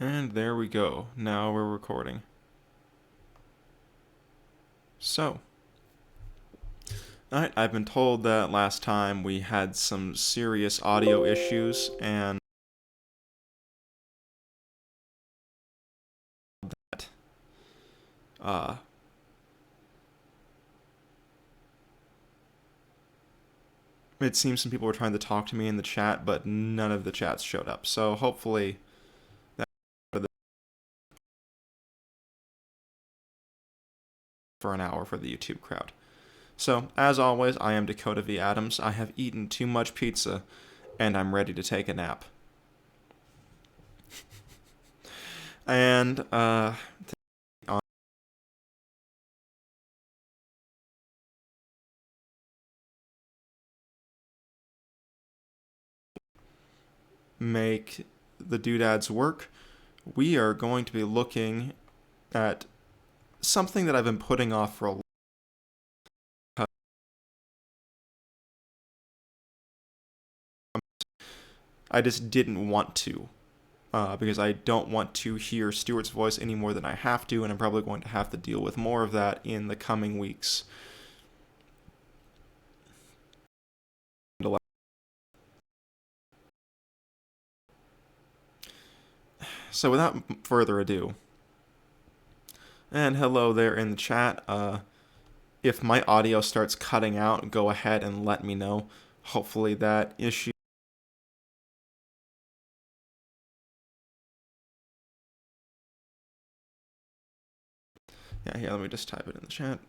And there we go. Now we're recording. So, alright, I've been told that last time we had some serious audio issues, and that, uh, it seems some people were trying to talk to me in the chat, but none of the chats showed up. So hopefully that for an hour for the YouTube crowd. So, as always, I am Dakota V. Adams. I have eaten too much pizza, and I'm ready to take a nap. And, make the doodads work, we are going to be looking at something that I've been putting off for a long time. I just didn't want to, because I don't want to hear Stewart's voice any more than I have to, and I'm probably going to have to deal with more of that in the coming weeks. So without further ado, and hello there in the chat, if my audio starts cutting out, go ahead and let me know. Hopefully that issue. Yeah, here, let me just type it in the chat.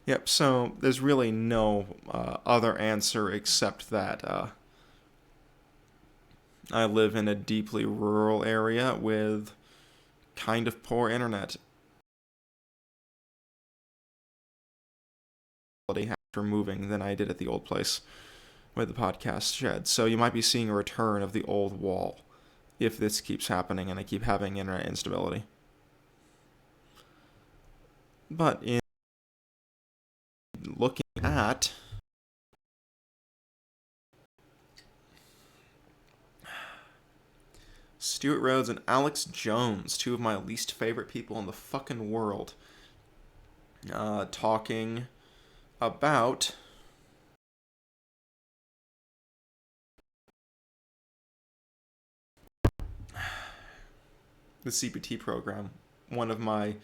Yep, so there's really no other answer except that I live in a deeply rural area with kind of poor internet quality after moving than I did at the old place with the podcast shed. So you might be seeing a return of the old wall if this keeps happening and I keep having internet instability. But in looking at Stuart Rhodes and Alex Jones, two of my least favorite people in the fucking world, talking about the CPT program, one of my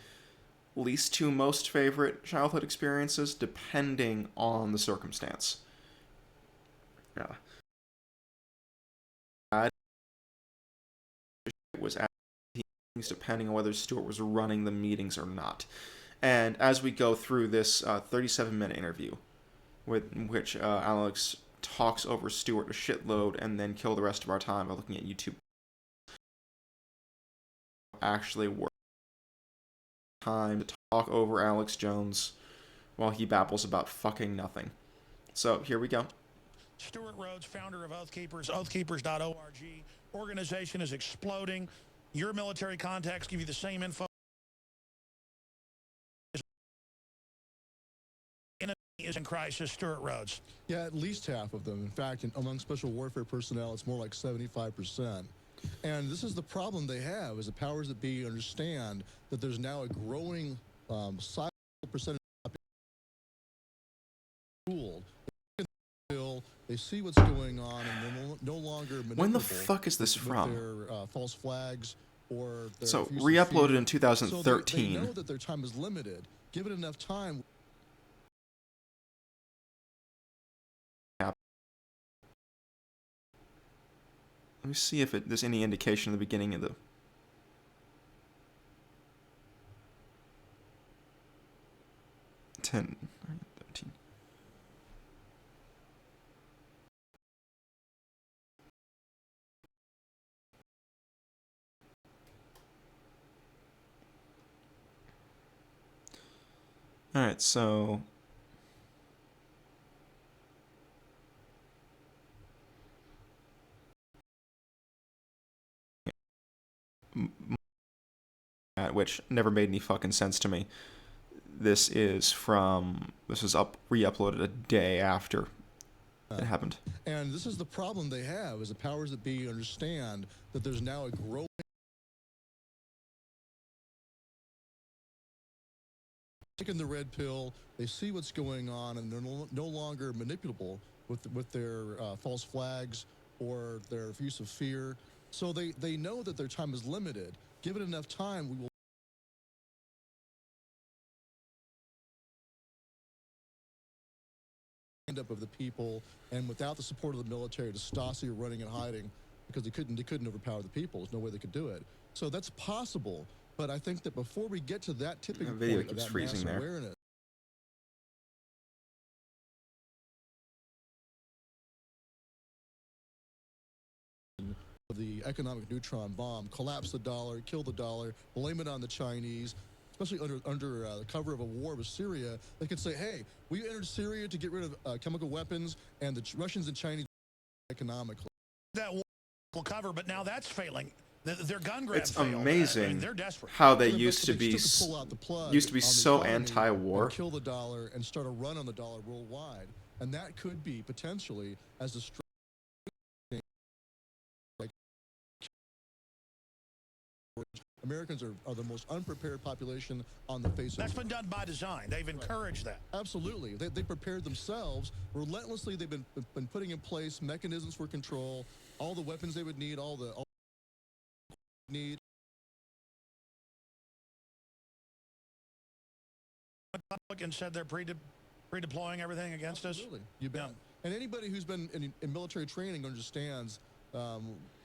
least to most favorite childhood experiences, depending on the circumstance. Yeah, it was at meetings depending on whether Stuart was running the meetings or not. And as we go through this 37-minute interview, with which Alex talks over Stuart a shitload and then kill the rest of our time by looking at YouTube, actually work time to talk over Alex Jones while he babbles about fucking nothing. So here we go. Stuart Rhodes, founder of Oath Keepers, oathkeepers.org. Organization is exploding. Your military contacts give you the same info. Enemy is in crisis, Stuart Rhodes. Yeah, at least half of them. In fact, among special warfare personnel, it's more like 75%. And this is the problem they have, is the powers that be understand that there's now a growing sizable percentage of the population. They see what's going on, and they're no longer manipulable. When the fuck is this from? Their false flags or their so re-uploaded in 2013. So they know that their time is limited. Give it enough time. Let me see if there's any indication in the beginning of the... Ten, 13. Alright, so... which never made any fucking sense to me. This was re-uploaded a day after it happened. And this is the problem they have, is the powers that be understand that there's now a growing taking the red pill. They see what's going on, and they're no longer manipulable with their false flags or their use of fear. So they know that their time is limited. Given enough time, we will stand up of the people, and without the support of the military, the Stasi are running and hiding because they couldn't overpower the people. There's no way they could do it. So that's possible. But I think that before we get to that tipping point of that mass awareness, the economic neutron bomb, collapse the dollar, kill the dollar, blame it on the Chinese, especially under the cover of a war with Syria. They could say, hey, we entered Syria to get rid of chemical weapons, and the Russians and Chinese economically. That will cover, but now that's failing. Their gun grab It's failed. amazing They're desperate. how they used to be so anti-war. Kill the dollar and start a run on the dollar worldwide. And that could be potentially as the Americans are the most unprepared population on the face of the earth. That's been done by design. They've encouraged that. Absolutely. They prepared themselves. Relentlessly, they've been putting in place mechanisms for control, all the weapons they would need, all need. Republicans said they're pre-deploying everything against Absolutely. us. You bet. And anybody who's been in military training understands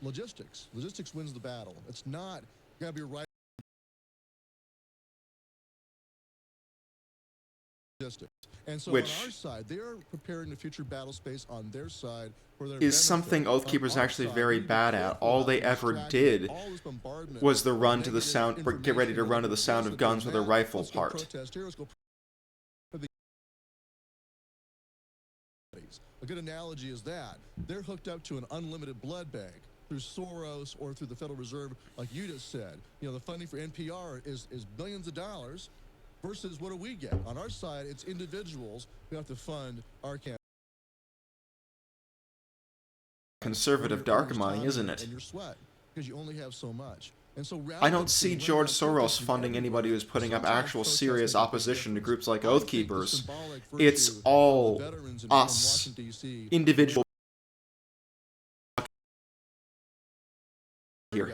logistics. Logistics wins the battle. It's not, you gotta be right. Logistics. And so on our side, they are preparing the future battle space on their side for their is something Oathkeeper's actually very bad at. All they ever did was the run to the sound, get ready to run to the sound of guns with a rifle part. A good analogy is that they're hooked up to an unlimited blood bank through Soros or through the Federal Reserve, like you just said. You know, the funding for NPR is billions of dollars versus what do we get? On our side, it's individuals who have to fund our campaign. Conservative dark money, isn't it? And your sweat, because you only have so much. And so I don't see George Soros funding anybody who's putting up actual serious opposition to groups like Oathkeepers. It's all us, individual here.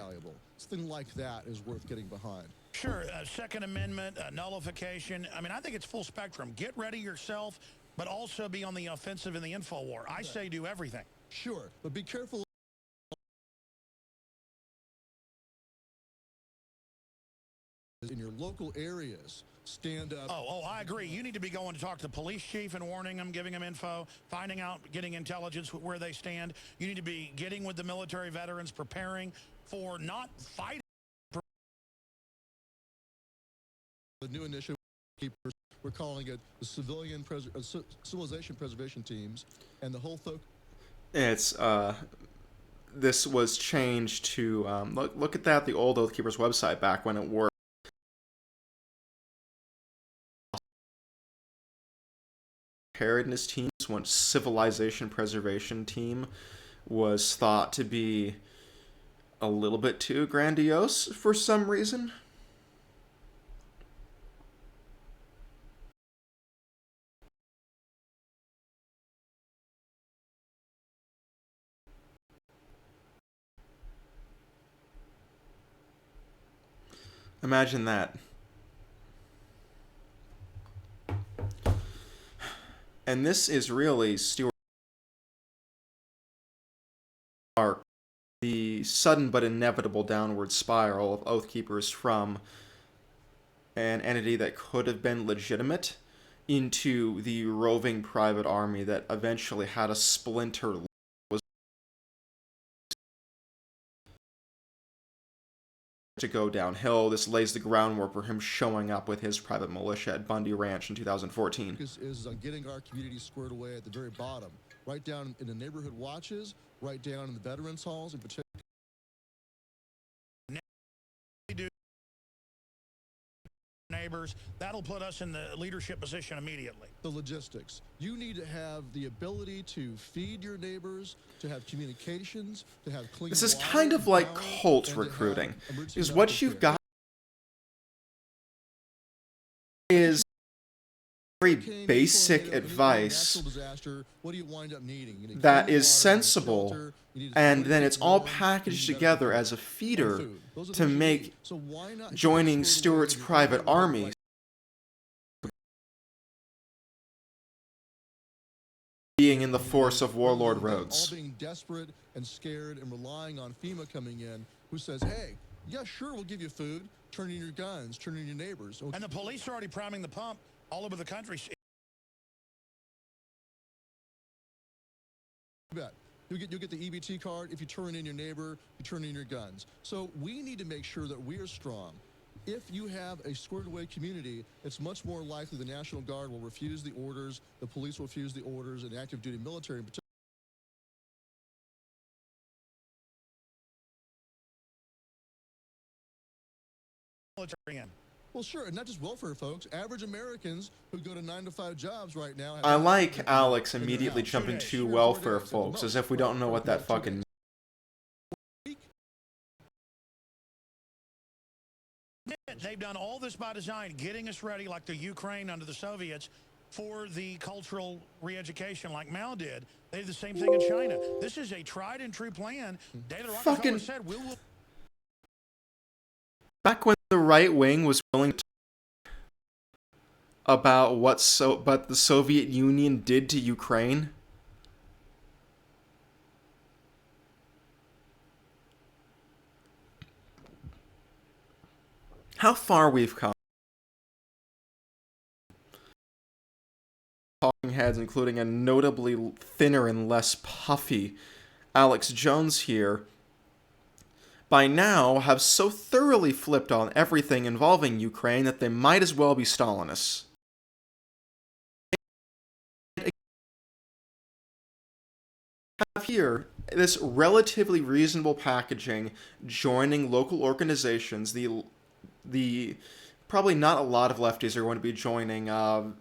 Something like that is worth getting behind. Sure, Second Amendment, nullification. I mean, I think it's full spectrum. Get ready yourself, but also be on the offensive in the info war. I say do everything. Sure, but be careful. In your local areas, stand up. Oh, I agree. You need to be going to talk to the police chief and warning them, giving them info, finding out, getting intelligence where they stand. You need to be getting with the military veterans, preparing for not fighting. The new initiative, we're calling it the Civilization Preservation Teams, and the whole it's this was changed to look at that, the old Oathkeepers website back when it worked. Preparedness teams, one civilization preservation team, was thought to be a little bit too grandiose for some reason. Imagine that. And this is really Stuart arc, the sudden but inevitable downward spiral of Oathkeepers from an entity that could have been legitimate into the roving private army that eventually had a splinter to go downhill. This lays the groundwork for him showing up with his private militia at Bundy Ranch in 2014. Is on getting our community squared away at the very bottom, right down in the neighborhood watches, right down in the veterans halls in particular. neighbors. That'll put us in the leadership position immediately. The logistics. You need to have the ability to feed your neighbors, to have communications, to have clean This is water, kind of like power, cult and to have recruiting. emergency Is medical what you've care. got is very Hurricane, basic tornado, advice natural disaster, what do you wind up needing? You need that clean is water, sensible, shelter, you need to and then keep it's all warm, packaged you need medical together care, as a and feeder food. Those are to things you make need. So why not get joining this squared away Stewart's in your own private neighborhood army like being in the community, force of Warlord rather than Rhodes. all being desperate and scared and relying on FEMA coming in, who says, hey, yeah, sure, we'll give you food, turn in your guns, turn in your neighbors. And the police are already priming the pump all over the country. You bet. You'll get the EBT card. If you turn in your neighbor, you turn in your guns. So we need to make sure that we are strong. If you have a squared away community, it's much more likely the National Guard will refuse the orders, the police will refuse the orders, and active duty military in particular. Military in. Well, sure, and not just welfare folks, average Americans who go to 9-to-5 jobs right now. I like Alex in their immediately house. jumping 2 days, to 3 or 4 welfare days at the folks, as most, if we don't know right, what that about 2 fucking days. They've done all this by design, getting us ready like the Ukraine under the Soviets for the cultural re-education like Mao did. They did the same thing in China. This is a tried and true plan. David Rockefeller Fucking- said, we will... Back when the right wing was willing to talk about what the Soviet Union did to Ukraine, how far we've come. Talking heads, including a notably thinner and less puffy Alex Jones here, by now have so thoroughly flipped on everything involving Ukraine that they might as well be Stalinists. Have here this relatively reasonable packaging joining local organizations. The probably not a lot of lefties are going to be joining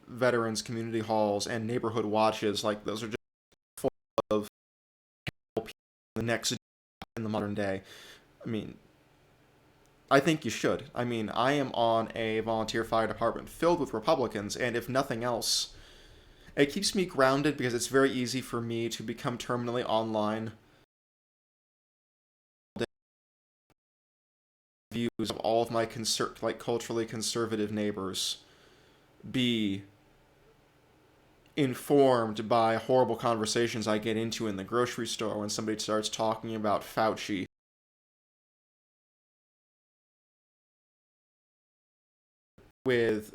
veterans community halls and neighborhood watches. Like those are just full of people the next in the modern day. I mean, I think you should. I mean, I am on a volunteer fire department filled with Republicans, and if nothing else, it keeps me grounded because it's very easy for me to become terminally online. Views of all of my culturally conservative neighbors be informed by horrible conversations I get into in the grocery store when somebody starts talking about Fauci. With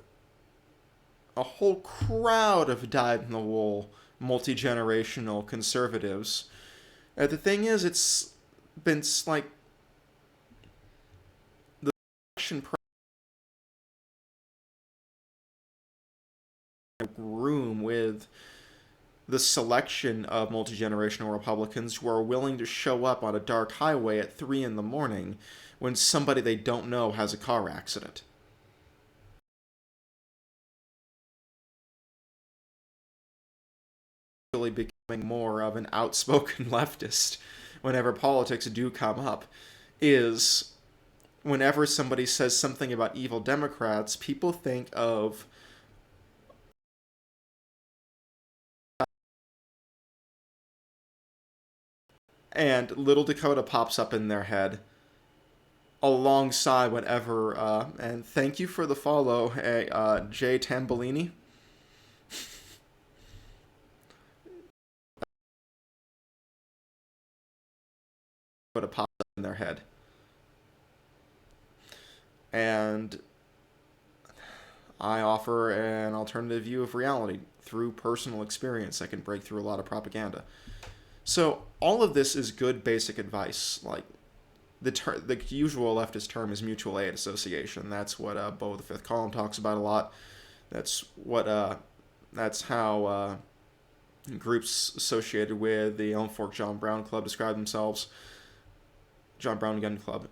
a whole crowd of dyed-in-the-wool, multi-generational conservatives. The thing is, it's been like the election room with the selection of multi-generational Republicans who are willing to show up on a dark highway at 3 in the morning when somebody they don't know has a car accident. Becoming more of an outspoken leftist whenever politics do come up is whenever somebody says something about evil Democrats, people think of and little Dakota pops up in their head alongside whatever and thank you for the follow, Jay Tambellini. But it pops up in their head. And I offer an alternative view of reality through personal experience that can break through a lot of propaganda. So all of this is good basic advice. Like the usual leftist term is mutual aid association. That's what Bo the Fifth Column talks about a lot. That's how groups associated with the Elm Fork John Brown Club describe themselves. John Brown Gun Club.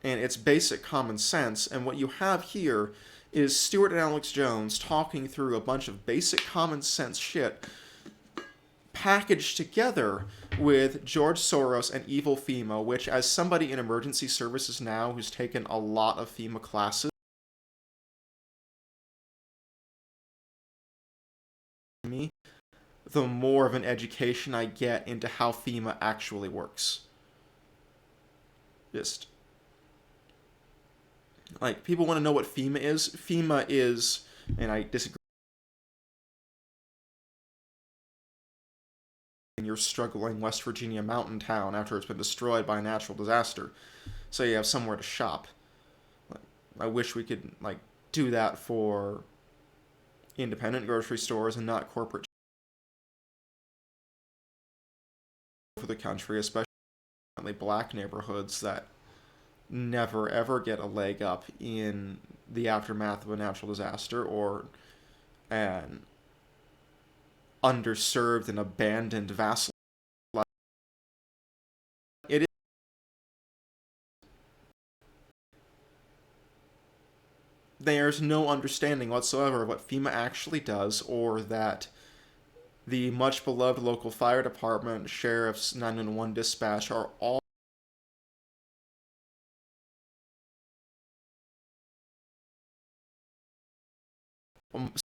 And it's basic common sense, and what you have here is Stuart and Alex Jones talking through a bunch of basic common sense shit packaged together with George Soros and evil FEMA, which, as somebody in emergency services now who's taken a lot of FEMA classes, me, the more of an education I get into how FEMA actually works. Just like, people want to know what FEMA is. FEMA is, and I disagree, in your struggling West Virginia mountain town after it's been destroyed by a natural disaster, so you have somewhere to shop. Like, I wish we could do that for independent grocery stores and not corporate for the country, especially black neighborhoods that never ever get a leg up in the aftermath of a natural disaster, or an underserved and abandoned vassal. It is. There's no understanding whatsoever of what FEMA actually does, or that the much beloved local fire department, sheriffs, 911 dispatch are all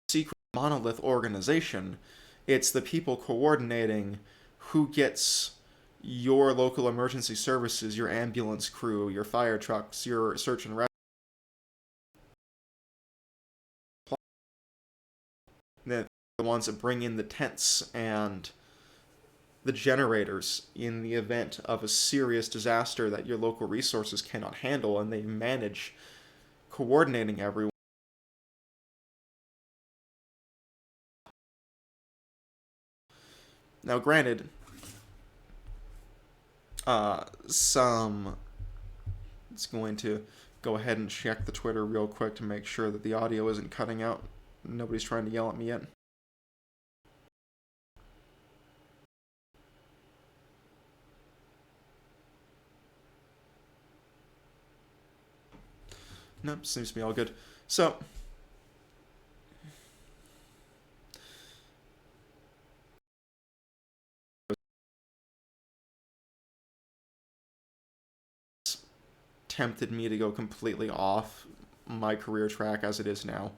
secret monolith organization. It's the people coordinating who gets your local emergency services, your ambulance crew, your fire trucks, your search and rescue. They're the ones that bring in the tents and the generators in the event of a serious disaster that your local resources cannot handle, and they manage coordinating everyone. Now, granted, some... It's going to go ahead and check the Twitter real quick to make sure that the audio isn't cutting out. Nobody's trying to yell at me yet. Nope, seems to be all good. So, tempted me to go completely off my career track as it is now.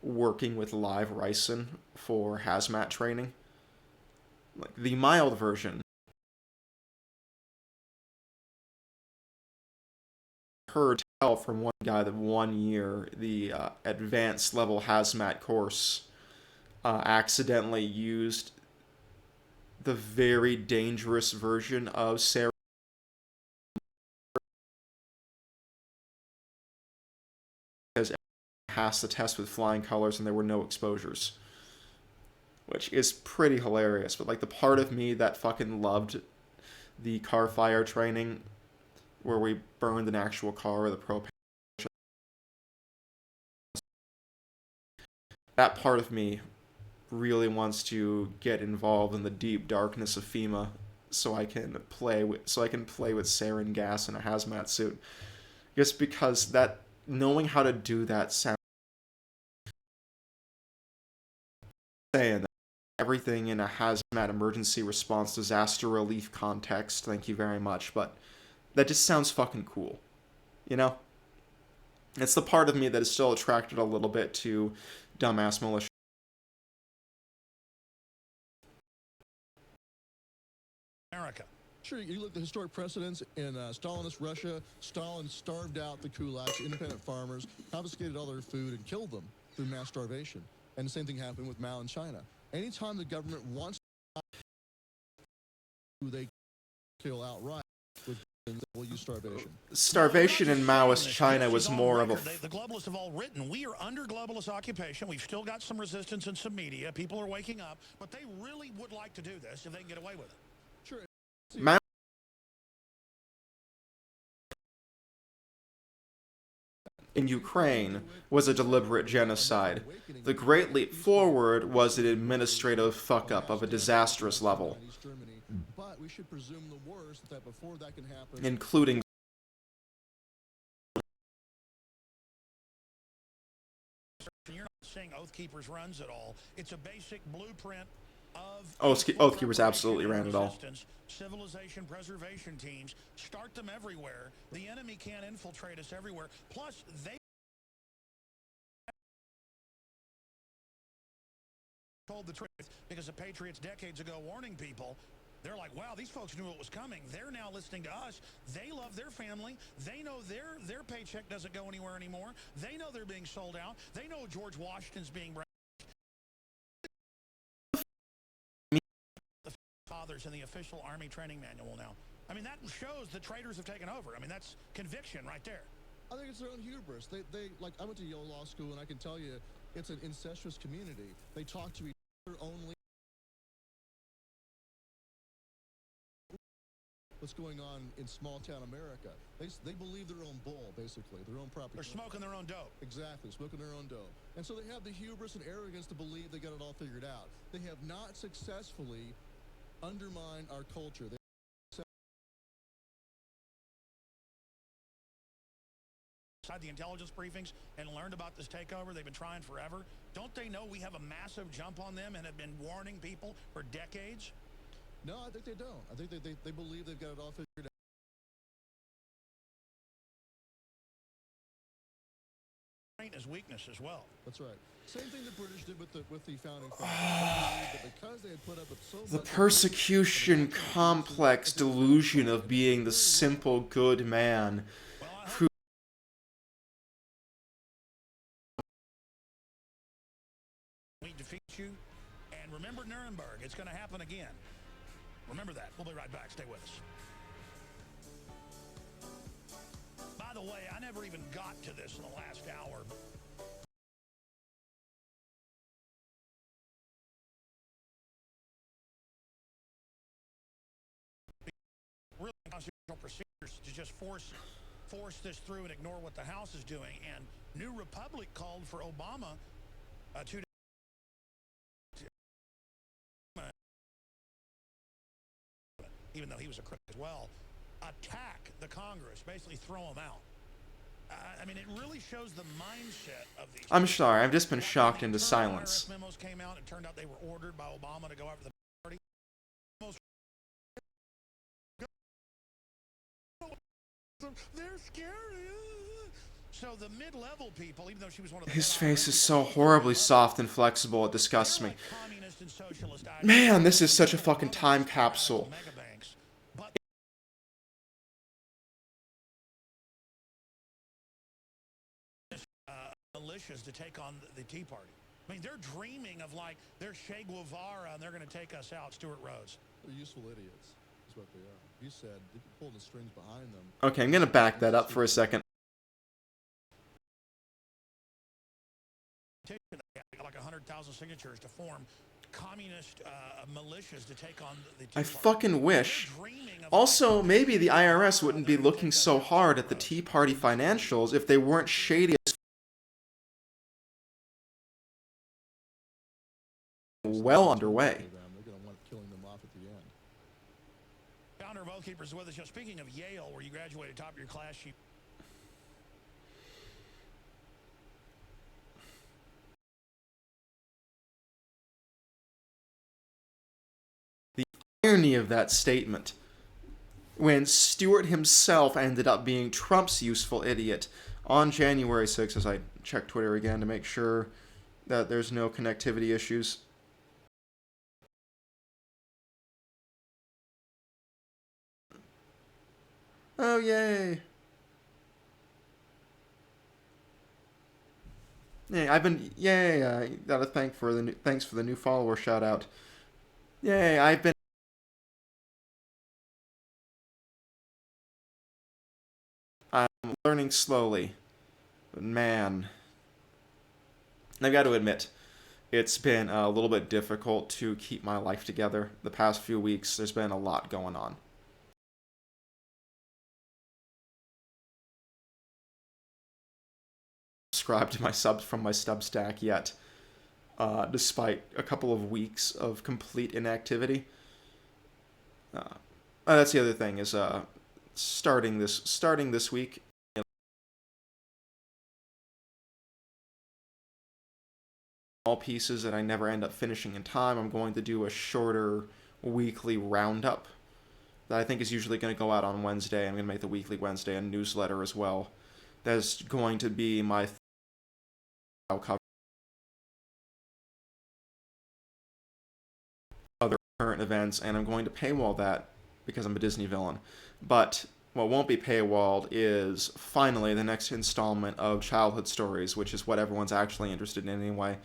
Working with live ricin for hazmat training. Like, the mild version. Heard tell from one guy that 1 year, the advanced level hazmat course accidentally used the very dangerous version of Sarah because passed the test with flying colors and there were no exposures, which is pretty hilarious. But the part of me that fucking loved the car fire training where we burned an actual car with a propane, that part of me really wants to get involved in the deep darkness of FEMA so I can play with sarin gas in a hazmat suit. Just because that knowing how to do that sounds saying that everything in a hazmat emergency response disaster relief context, thank you very much, but that just sounds fucking cool. You know? It's the part of me that is still attracted a little bit to dumbass militia. America. Sure, you look at the historic precedents in Stalinist Russia. Stalin starved out the kulaks, independent farmers, confiscated all their food, and killed them through mass starvation. And the same thing happened with Mao in China. Anytime the government wants to, they kill outright. Will use starvation. Starvation in Maoist China was more of a... The globalists have all written, we are under globalist occupation. We've still got some resistance in some media. People are waking up. But they really would like to do this if they can get away with it. Sure. Mao in Ukraine was a deliberate genocide. The Great Leap Forward was an administrative fuck-up of a disastrous level, But we should presume the worst, that before that can happen, including saying Oath Keepers runs it all. It's a basic blueprint of Oath Keepers absolutely ran it all. Civilization preservation teams. Start them everywhere. The enemy can't infiltrate us everywhere. Plus, they told the truth because the Patriots decades ago warning people. They're like, wow, these folks knew it was coming. They're now listening to us. They love their family. They know their paycheck doesn't go anywhere anymore. They know they're being sold out. They know George Washington's being the fathers in the official Army training manual now. I mean, that shows the traitors have taken over. I mean, that's conviction right there. I think it's their own hubris. They like, I went to Yale Law School, and I can tell you it's an incestuous community. They talk to each other only. What's going on in small-town America. They believe their own bull, basically, their own propaganda. They're smoking their own dope. Exactly, smoking their own dope. And so they have the hubris and arrogance to believe they got it all figured out. They have not successfully undermined our culture. Inside the intelligence briefings and learned about this takeover. They've been trying forever. Don't they know we have a massive jump on them and have been warning people for decades? No, I think they don't. I think they believe they've got it all figured out. Is weakness as well. That's right. Same thing the British did with the founding fathers. Because they had put up with so The much persecution complex delusion of being the simple good man who we defeat you, and remember Nuremberg. It's going to happen again. Remember that. We'll be right back. Stay with us. By the way, I never even got to this in the last hour. Really constitutional procedures to just force this through and ignore what the House is doing. And New Republic called for Obama to even though he was a critic as well, attack the Congress, basically throw them out. I mean, it really shows the mindset of these. I'm sorry, I've just been shocked into silence. IRS memos came out, and it turned out they were ordered by Obama to go after the party. They're scary. So the mid-level people, even though she was one of the His face is so horribly soft and flexible, it disgusts me. Man, this is such a fucking time capsule. Militias to take on the Tea Party. I mean, they're dreaming of, like, they're Che Guevara and they're going to take us out, Stuart Rhodes. They're useful idiots, is what they are. You said they can pull the strings behind them. Okay, I'm going to back that up for a second. They got like 100,000 signatures to form communist militias to take on the Tea I Party. fucking wish. Also, maybe the IRS wouldn't be looking so hard at the Tea Party financials if they weren't shady as well underway. They're going to want killing them off at the end. Founder of Oath Keepers is with us. You know, speaking of Yale, where you graduated top of your class, The irony of that statement, when Stewart himself ended up being Trump's useful idiot on January 6th, as I check Twitter again to make sure that there's no connectivity issues. Oh, yay. Yeah, gotta thanks for the new follower shout out. Yay, I'm learning slowly. But man, I've got to admit, it's been a little bit difficult to keep my life together the past few weeks. There's been a lot going on. Subscribe to my subs from my Substack yet, despite a couple of weeks of complete inactivity. That's the other thing is starting this week. all pieces that I never end up finishing in time, I'm going to do a shorter weekly roundup that I think is usually going to go out on Wednesday. I'm going to make the weekly Wednesday a newsletter as well. That's going to be my cover other current events, and I'm going to paywall that because I'm a Disney villain. But what won't be paywalled is finally the next installment of Childhood Stories, which is what everyone's actually interested in anyway.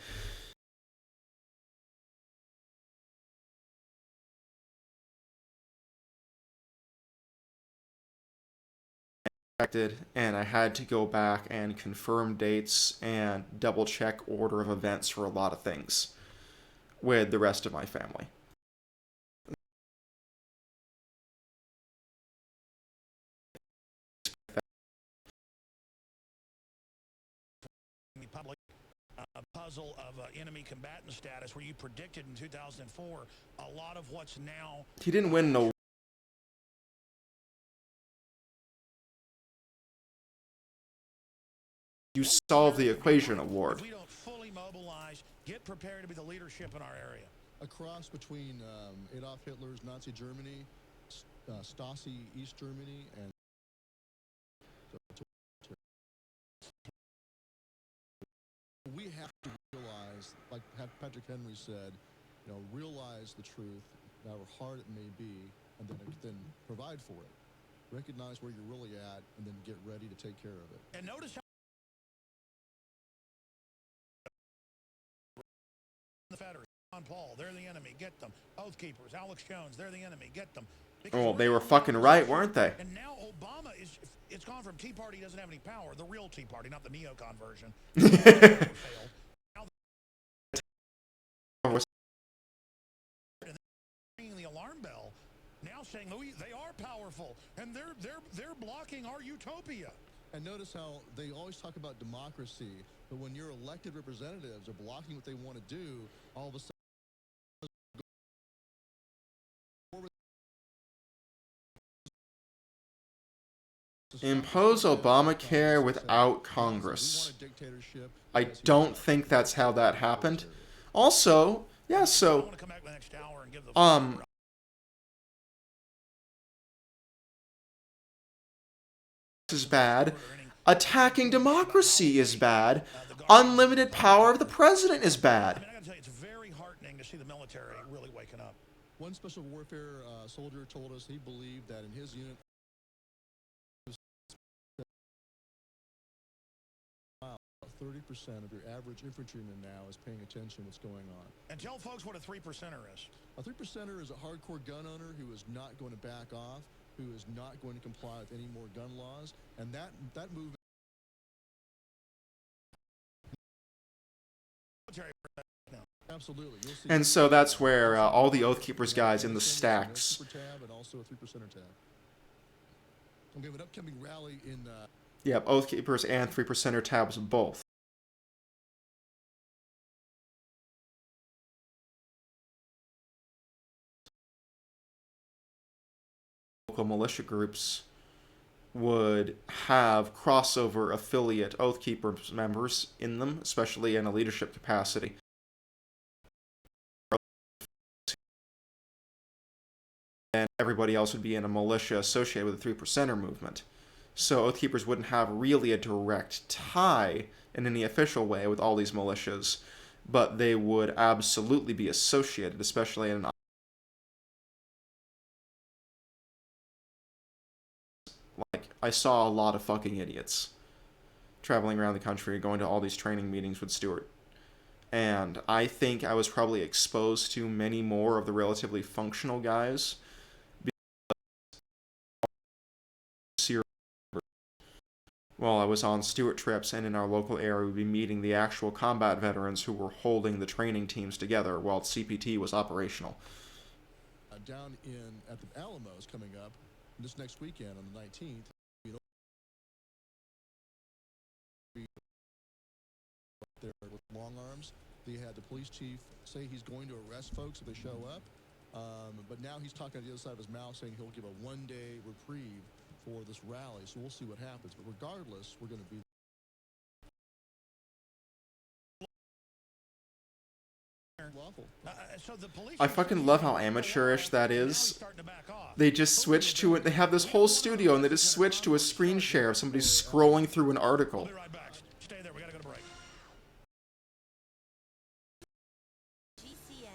And I had to go back and confirm dates and double check order of events for a lot of things with the rest of my family. Public puzzle of enemy combatant status, where you predicted in 2004 a lot of what's now. He didn't win no. You solve the equation award. If we don't fully mobilize, get prepared to be the leadership in our area. A cross between Adolf Hitler's Nazi Germany, Stasi East Germany, and we have to realize, like Patrick Henry said, realize the truth, however hard it may be, and then provide for it. Recognize where you're really at, and then get ready to take care of it. And notice how the Federers, John Paul, they're the enemy, get them. Oath Keepers, Alex Jones, they're the enemy, get them. Oh, they were fucking right, weren't they? And now Obama it's gone from Tea Party doesn't have any power, the real Tea Party, not the neocon version. Now they're ringing the alarm bell, now saying, oh, they are powerful, and they're blocking our utopia. And notice how they always talk about democracy, but when your elected representatives are blocking what they want to do, all of a sudden, impose Obamacare without Congress. I don't think that's how that happened. Also, yeah, so is bad. Attacking democracy is bad. Unlimited power of the president is bad. I mean, I gotta tell you, it's very heartening to see the military really waking up. One special warfare soldier told us he believed that in his unit, 30% of your average infantryman now is paying attention to what's going on. And tell folks what a 3%er is. A 3%er is a hardcore gun owner who is not going to back off, who is not going to comply with any more gun laws, and that movement. Absolutely. And so that's where all the Oath Keepers guys in the stacks. And also a 3%er tab. We have an upcoming rally in. Yep, Oath Keepers and 3%er tabs both. Local militia groups would have crossover affiliate Oath Keepers members in them, especially in a leadership capacity. And everybody else would be in a militia associated with the 3%er movement. So Oath Keepers wouldn't have really a direct tie in any official way with all these militias, but they would absolutely be associated, especially in an. Like, I saw a lot of fucking idiots traveling around the country, going to all these training meetings with Stuart. And I think I was probably exposed to many more of the relatively functional guys. While I was on Stuart trips and in our local area, we'd be meeting the actual combat veterans who were holding the training teams together while CPT was operational. Down at the Alamos coming up this next weekend on the 19th. There with long arms. They had the police chief say he's going to arrest folks if they show up. But now he's talking on the other side of his mouth saying he'll give a one-day reprieve for this rally. So we'll see what happens. But regardless, we're going to be Lawful. So the police I fucking love how amateurish that is. They just switch to it. They have this whole studio and they just switch to a screen share of somebody scrolling through an article. We'll be right back. Stay there. We gotta go to break. GCN.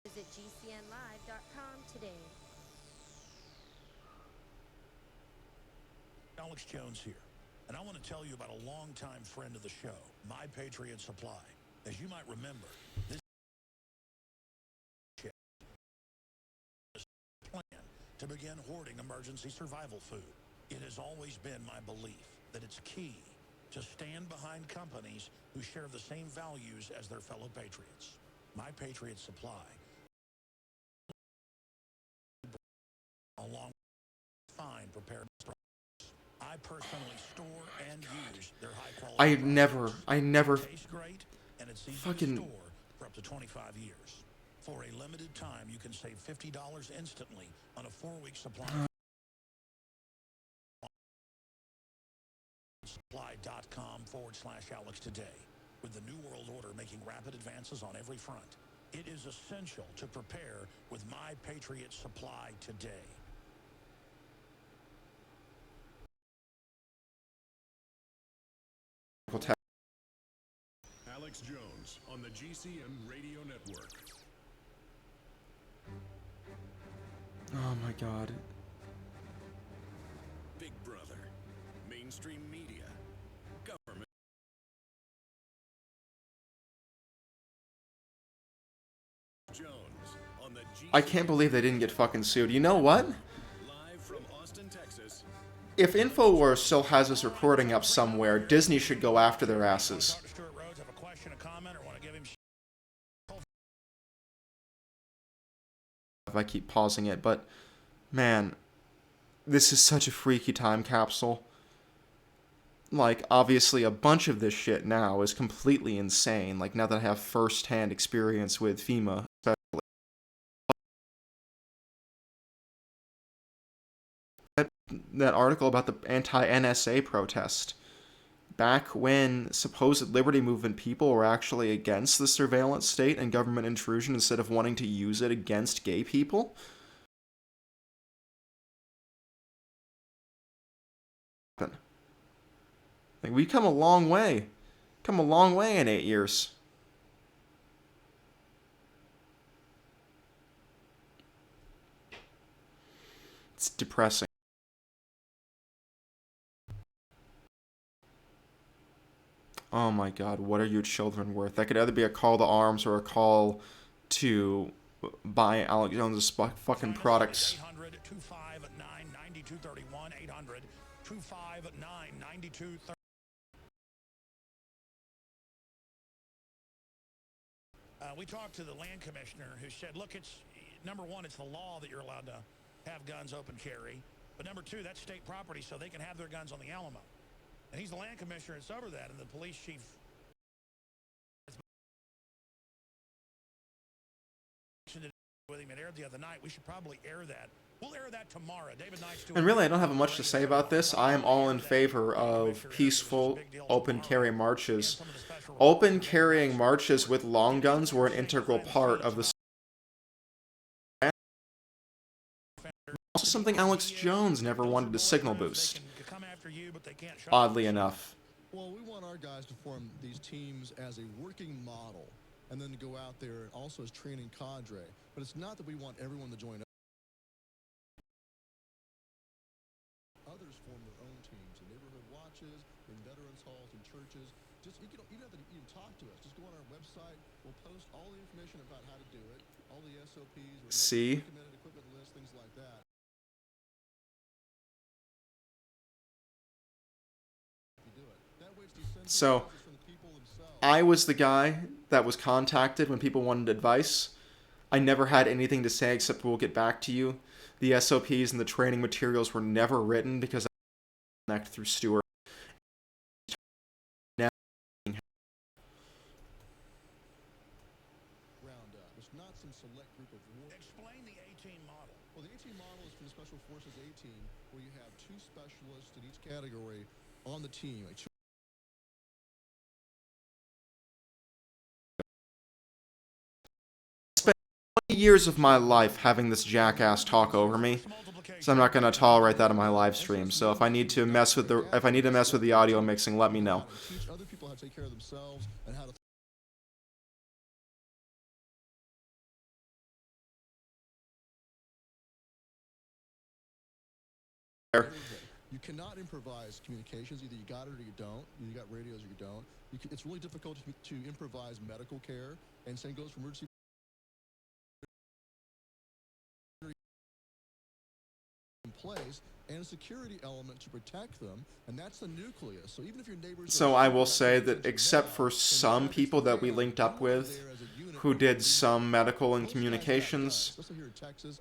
Visit GCNlive.com today. Alex Jones here, and I want to tell you about a longtime friend of the show, My Patriot Supply. As you might remember, this plan to begin hoarding emergency survival food. It has always been my belief that it's key to stand behind companies who share the same values as their fellow patriots. My Patriot Supply, along with fine prepared restaurants. I personally store and use their high-quality I never tastes great, and it's easy fucking to store for up to 25 years. For a limited time, you can save $50 instantly on a 4-week supply. Supply.com/Alex today. With the New World Order making rapid advances on every front, it is essential to prepare with My Patriot Supply today. Alex Jones on the GCN Radio Network. Oh my god. Big Brother, mainstream media, government. Jones on the GCN. I can't believe they didn't get fucking sued. You know what? Live from Austin, Texas. If InfoWars still has this recording up somewhere, Disney should go after their asses. Dr. Stuart Rhodes have a question, a comment, or want to give him... If I keep pausing it, but man, this is such a freaky time capsule. Like, obviously a bunch of this shit now is completely insane, like now that I have first-hand experience with FEMA, especially. That article about the anti-NSA protest, back when supposed Liberty Movement people were actually against the surveillance state and government intrusion instead of wanting to use it against gay people. Like, we come a long way. Come a long way in 8 years. It's depressing. Oh my god, what are your children worth? That could either be a call to arms or a call to buy Alex Jones' fucking products. 800-259-9231, 800-259-9231. We talked to the land commissioner who said, look, it's, number one, it's the law that you're allowed to have guns open carry. But number two, that's state property, so they can have their guns on the Alamo. And he's the land commissioner that's over that, and the police chief with him. It aired the other night. We should probably air that. We'll air that tomorrow. David Knight's doing. And really, I don't have much to say about this. I am all in favor of peaceful, open carry marches. Open carrying marches with long guns were an integral part of the. Also, something Alex Jones never wanted to signal boost. Oddly enough. Well, we want our guys to form these teams as a working model and then to go out there also as training cadre. But it's not that we want everyone to join us. Others form their own teams in neighborhood watches, in veterans halls, in churches. Just you don't have to even talk to us. Just go on our website. We'll post all the information about how to do it, all the SOPs, See? recommended equipment list, things like that. So, I was the guy that was contacted when people wanted advice. I never had anything to say except we'll get back to you. The SOPs and the training materials were never written because I connect through Stuart. Roundup. It's not some select group of war. Explain the 18 model. Well, the 18 model is for the Special Forces 18, where you have 2 specialists in each category on the team. years of my life having this jackass talk over me, so I'm not gonna tolerate that on my live stream. So if I need to mess with the audio mixing, let me know. Teach other people how to take care of themselves and how to. You cannot improvise communications. Either you got it or you don't. You got radios or you don't. It's really difficult to improvise medical care, and same goes for emergency in place, and a security element to protect them, and that's the nucleus. So even if your neighbors. So I will say that except for some people that we linked up with who did some medical and communications, especially here in Texas.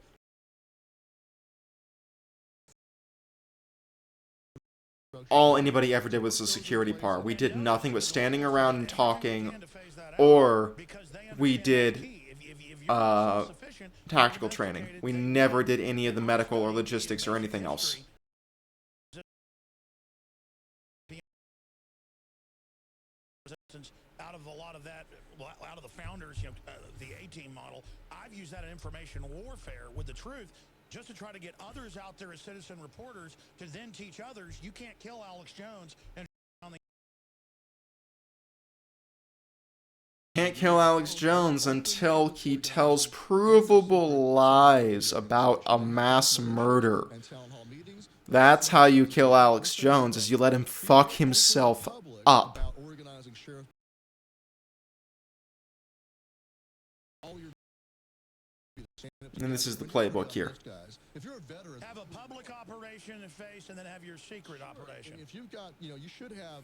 all anybody ever did was the security part. We did nothing but standing around and talking, or we did tactical training. We never did any of the medical or logistics or anything else. Out of a lot of that, out of the founders, the A-team model, I've used that in information warfare with the truth, just to try to get others out there as citizen reporters to then teach others you can't kill Alex Jones and on the. Can't kill Alex Jones until he tells provable lies about a mass murder. That's how you kill Alex Jones, is you let him fuck himself up. And this is the playbook here. If you're a veteran, Have a public operation and face, and then have your secret operation. if you've got, you should have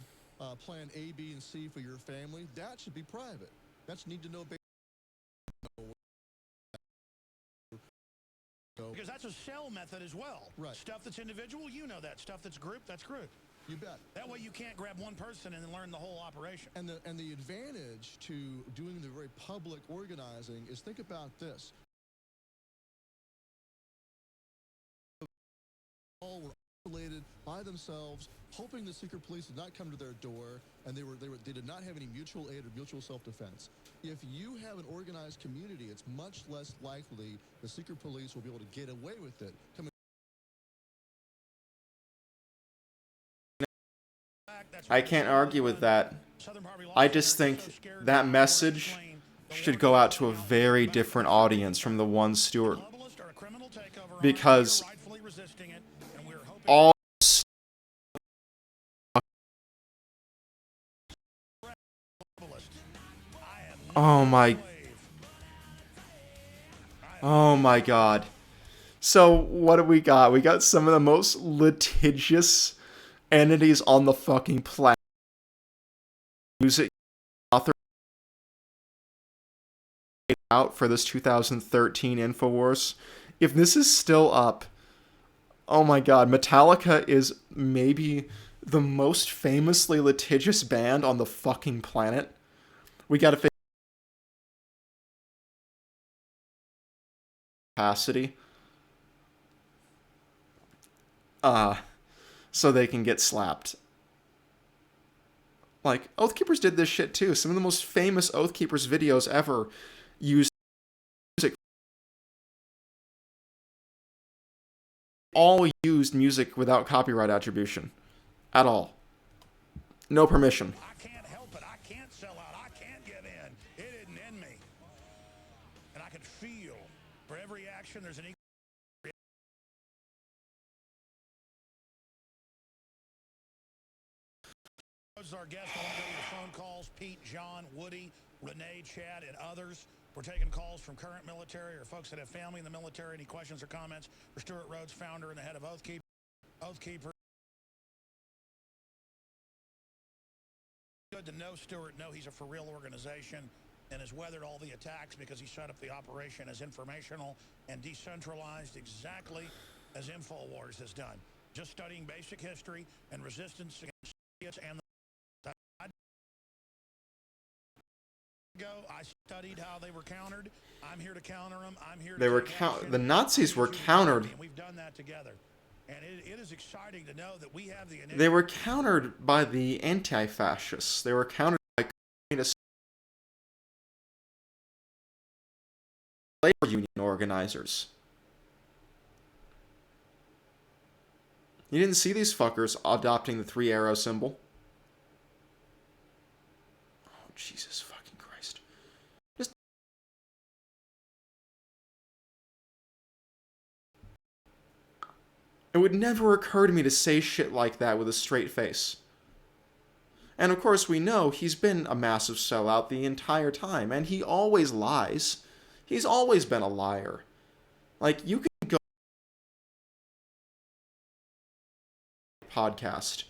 plan A, B, and C for your family. That should be private. That's need to know. Because that's a cell method as well. Right. Stuff that's individual, that. Stuff that's group, that's group. You bet. That way you can't grab one person and then learn the whole operation. And the advantage to doing the very public organizing is, think about this. All were isolated by themselves, hoping the secret police did not come to their door, and they did not have any mutual aid or mutual self-defense. If you have an organized community, it's much less likely the secret police will be able to get away with it. I can't argue with that. I just think that message should go out to a very different audience from the one Stewart. Because all Oh my god. So what do we got? We got some of the most litigious entities on the fucking planet. Music author out for this 2013 InfoWars. If this is still up, oh my god, Metallica is maybe the most famously litigious band on the fucking planet. We gotta figure capacity. So they can get slapped. Like, Oathkeepers did this shit too. Some of the most famous Oathkeepers videos ever used music. All used music without copyright attribution. At all. No permission. I can't help it. I can't sell out. I can't get in. It isn't in me. And I can feel for every action there's an equal. Our guests, I want to go to your phone calls. Pete, John, Woody, Renee, Chad, and others. We're taking calls from current military or folks that have family in the military. Any questions or comments for Stuart Rhodes, founder and the head of Oathkeeper. Good to know Stuart. Know he's a for real organization and has weathered all the attacks because he set up the operation as informational and decentralized, exactly as InfoWars has done. Just studying basic history and resistance against Soviets and I studied how they were countered. I'm here to counter them. I'm here to the Nazis were countered. And we've done that together. And it is exciting to know that we have the initiative. They were countered by the anti-fascists. They were countered by communists. labor union organizers. You didn't see these fuckers adopting the 3-arrow symbol. Oh, Jesus fucking Christ. It would never occur to me to say shit like that with a straight face. And of course we know he's been a massive sellout the entire time, and he always lies. He's always been a liar. Like, you can go podcast,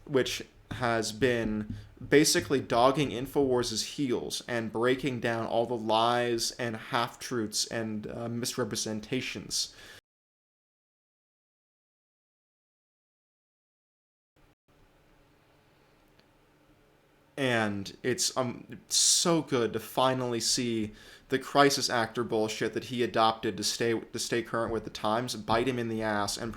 which has been basically dogging InfoWars' heels and breaking down all the lies and half-truths and misrepresentations. And it's so good to finally see the crisis actor bullshit that he adopted to stay current with the times bite him in the ass and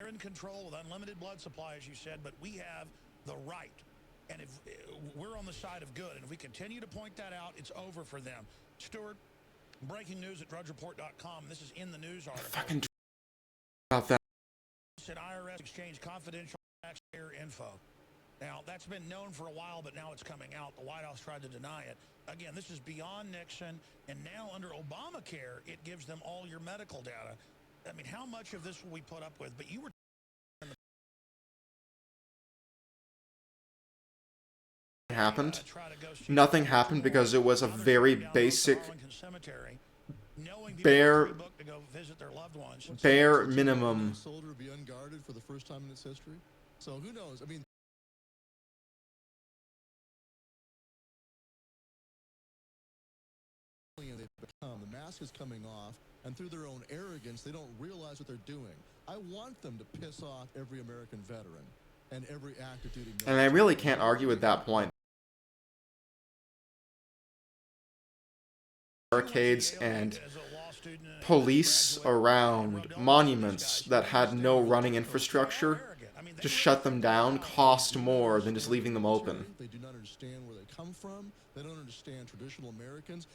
they're in control with unlimited blood supply, as you said, but we have the right. And if we're on the side of good, and if we continue to point that out, it's over for them. Stuart, breaking news at drudgereport.com. This is in the news article. fucking about that. Said IRS exchange confidential taxpayer info. Now, that's been known for a while, but now it's coming out. The White House tried to deny it. Again, this is beyond Nixon, and now under Obamacare, it gives them all your medical data. I mean, how much of this will we put up with? But you were... happened. Nothing happened because it was a very basic, bare minimum. Soldier be unguarded for the first time in its history. So who knows? I mean, they've become. The mask is coming off, and through their own arrogance, they don't realize what they're doing. I want them to piss off every American veteran and every active duty military. And I really can't argue with that point. Barricades and police around monuments that had no running infrastructure, to shut them down cost more than just leaving them open. They do not understand where they come from. They don't understand traditional Americans.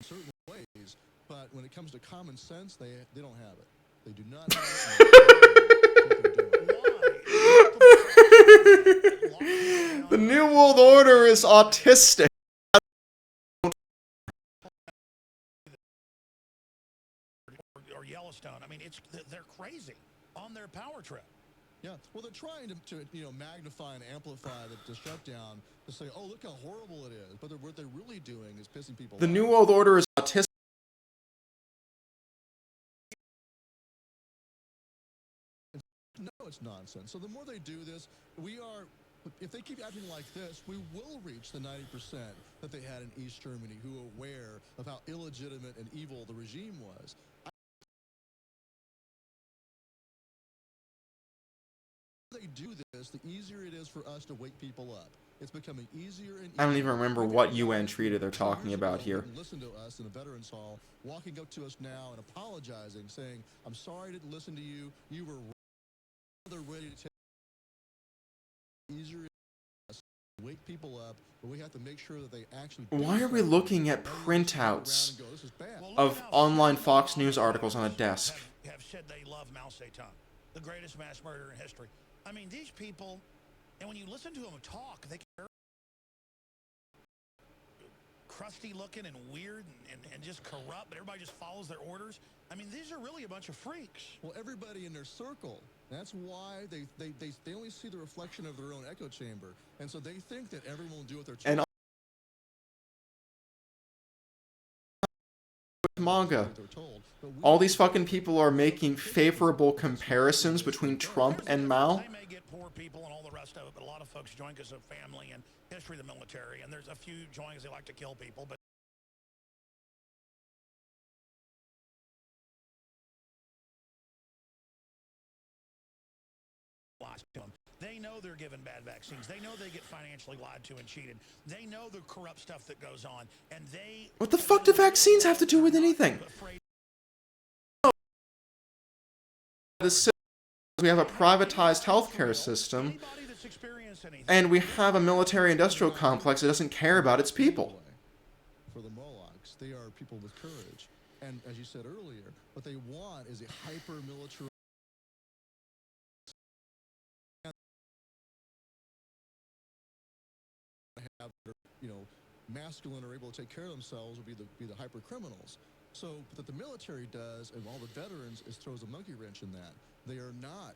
In certain ways, but when it comes to common sense, they don't have it. They do not have it. The New World Order is autistic. Or Yellowstone. I mean, they're crazy on their power trip. Yeah, well, they're trying to magnify and amplify the shutdown to say, oh, look how horrible it is. But what they're really doing is pissing people off. The New World Order is autistic. No, it's nonsense. So the more they do this, if they keep acting like this, we will reach the 90% that they had in East Germany who are aware of how illegitimate and evil the regime was. The more they do this, the easier it is for us to wake people up. It's becoming easier and easier. I don't even remember what UN treaty they're talking about here. Listen to us in the Veterans Hall, walking up to us now and apologizing, saying, I'm sorry I didn't listen to you. You were rather ready to take easier to wake people up, but we have to make sure that they actually... Why are we looking at printouts of online Fox News articles on a desk? Have said they love Mao Zedong, the greatest mass murderer in history. I mean, these people, and when you listen to them talk, they can crusty looking and weird and just corrupt, but everybody just follows their orders. I mean, these are really a bunch of freaks. Well, everybody in their circle. That's why they only see the reflection of their own echo chamber. And so they think that everyone will do what they're told. And manga. All these fucking people are making favorable comparisons between Trump and Mao. They may get poor people and all the rest of it, but a lot of folks join because of family and history of the military, and there's a few join because they like to kill people, but to them. They know they're given bad vaccines. They know they get financially lied to and cheated. They know the corrupt stuff that goes on, and they... What the fuck do vaccines have to do with anything? We have a privatized healthcare system, Anybody that's experienced anything. and we have a military-industrial complex that doesn't care about its people. For the Molochs, they are people with courage. And as you said earlier, what they want is a hyper-military have, masculine or able to take care of themselves would be the hyper criminals. So that the military does, and all the veterans, is throws a monkey wrench in that. They are not.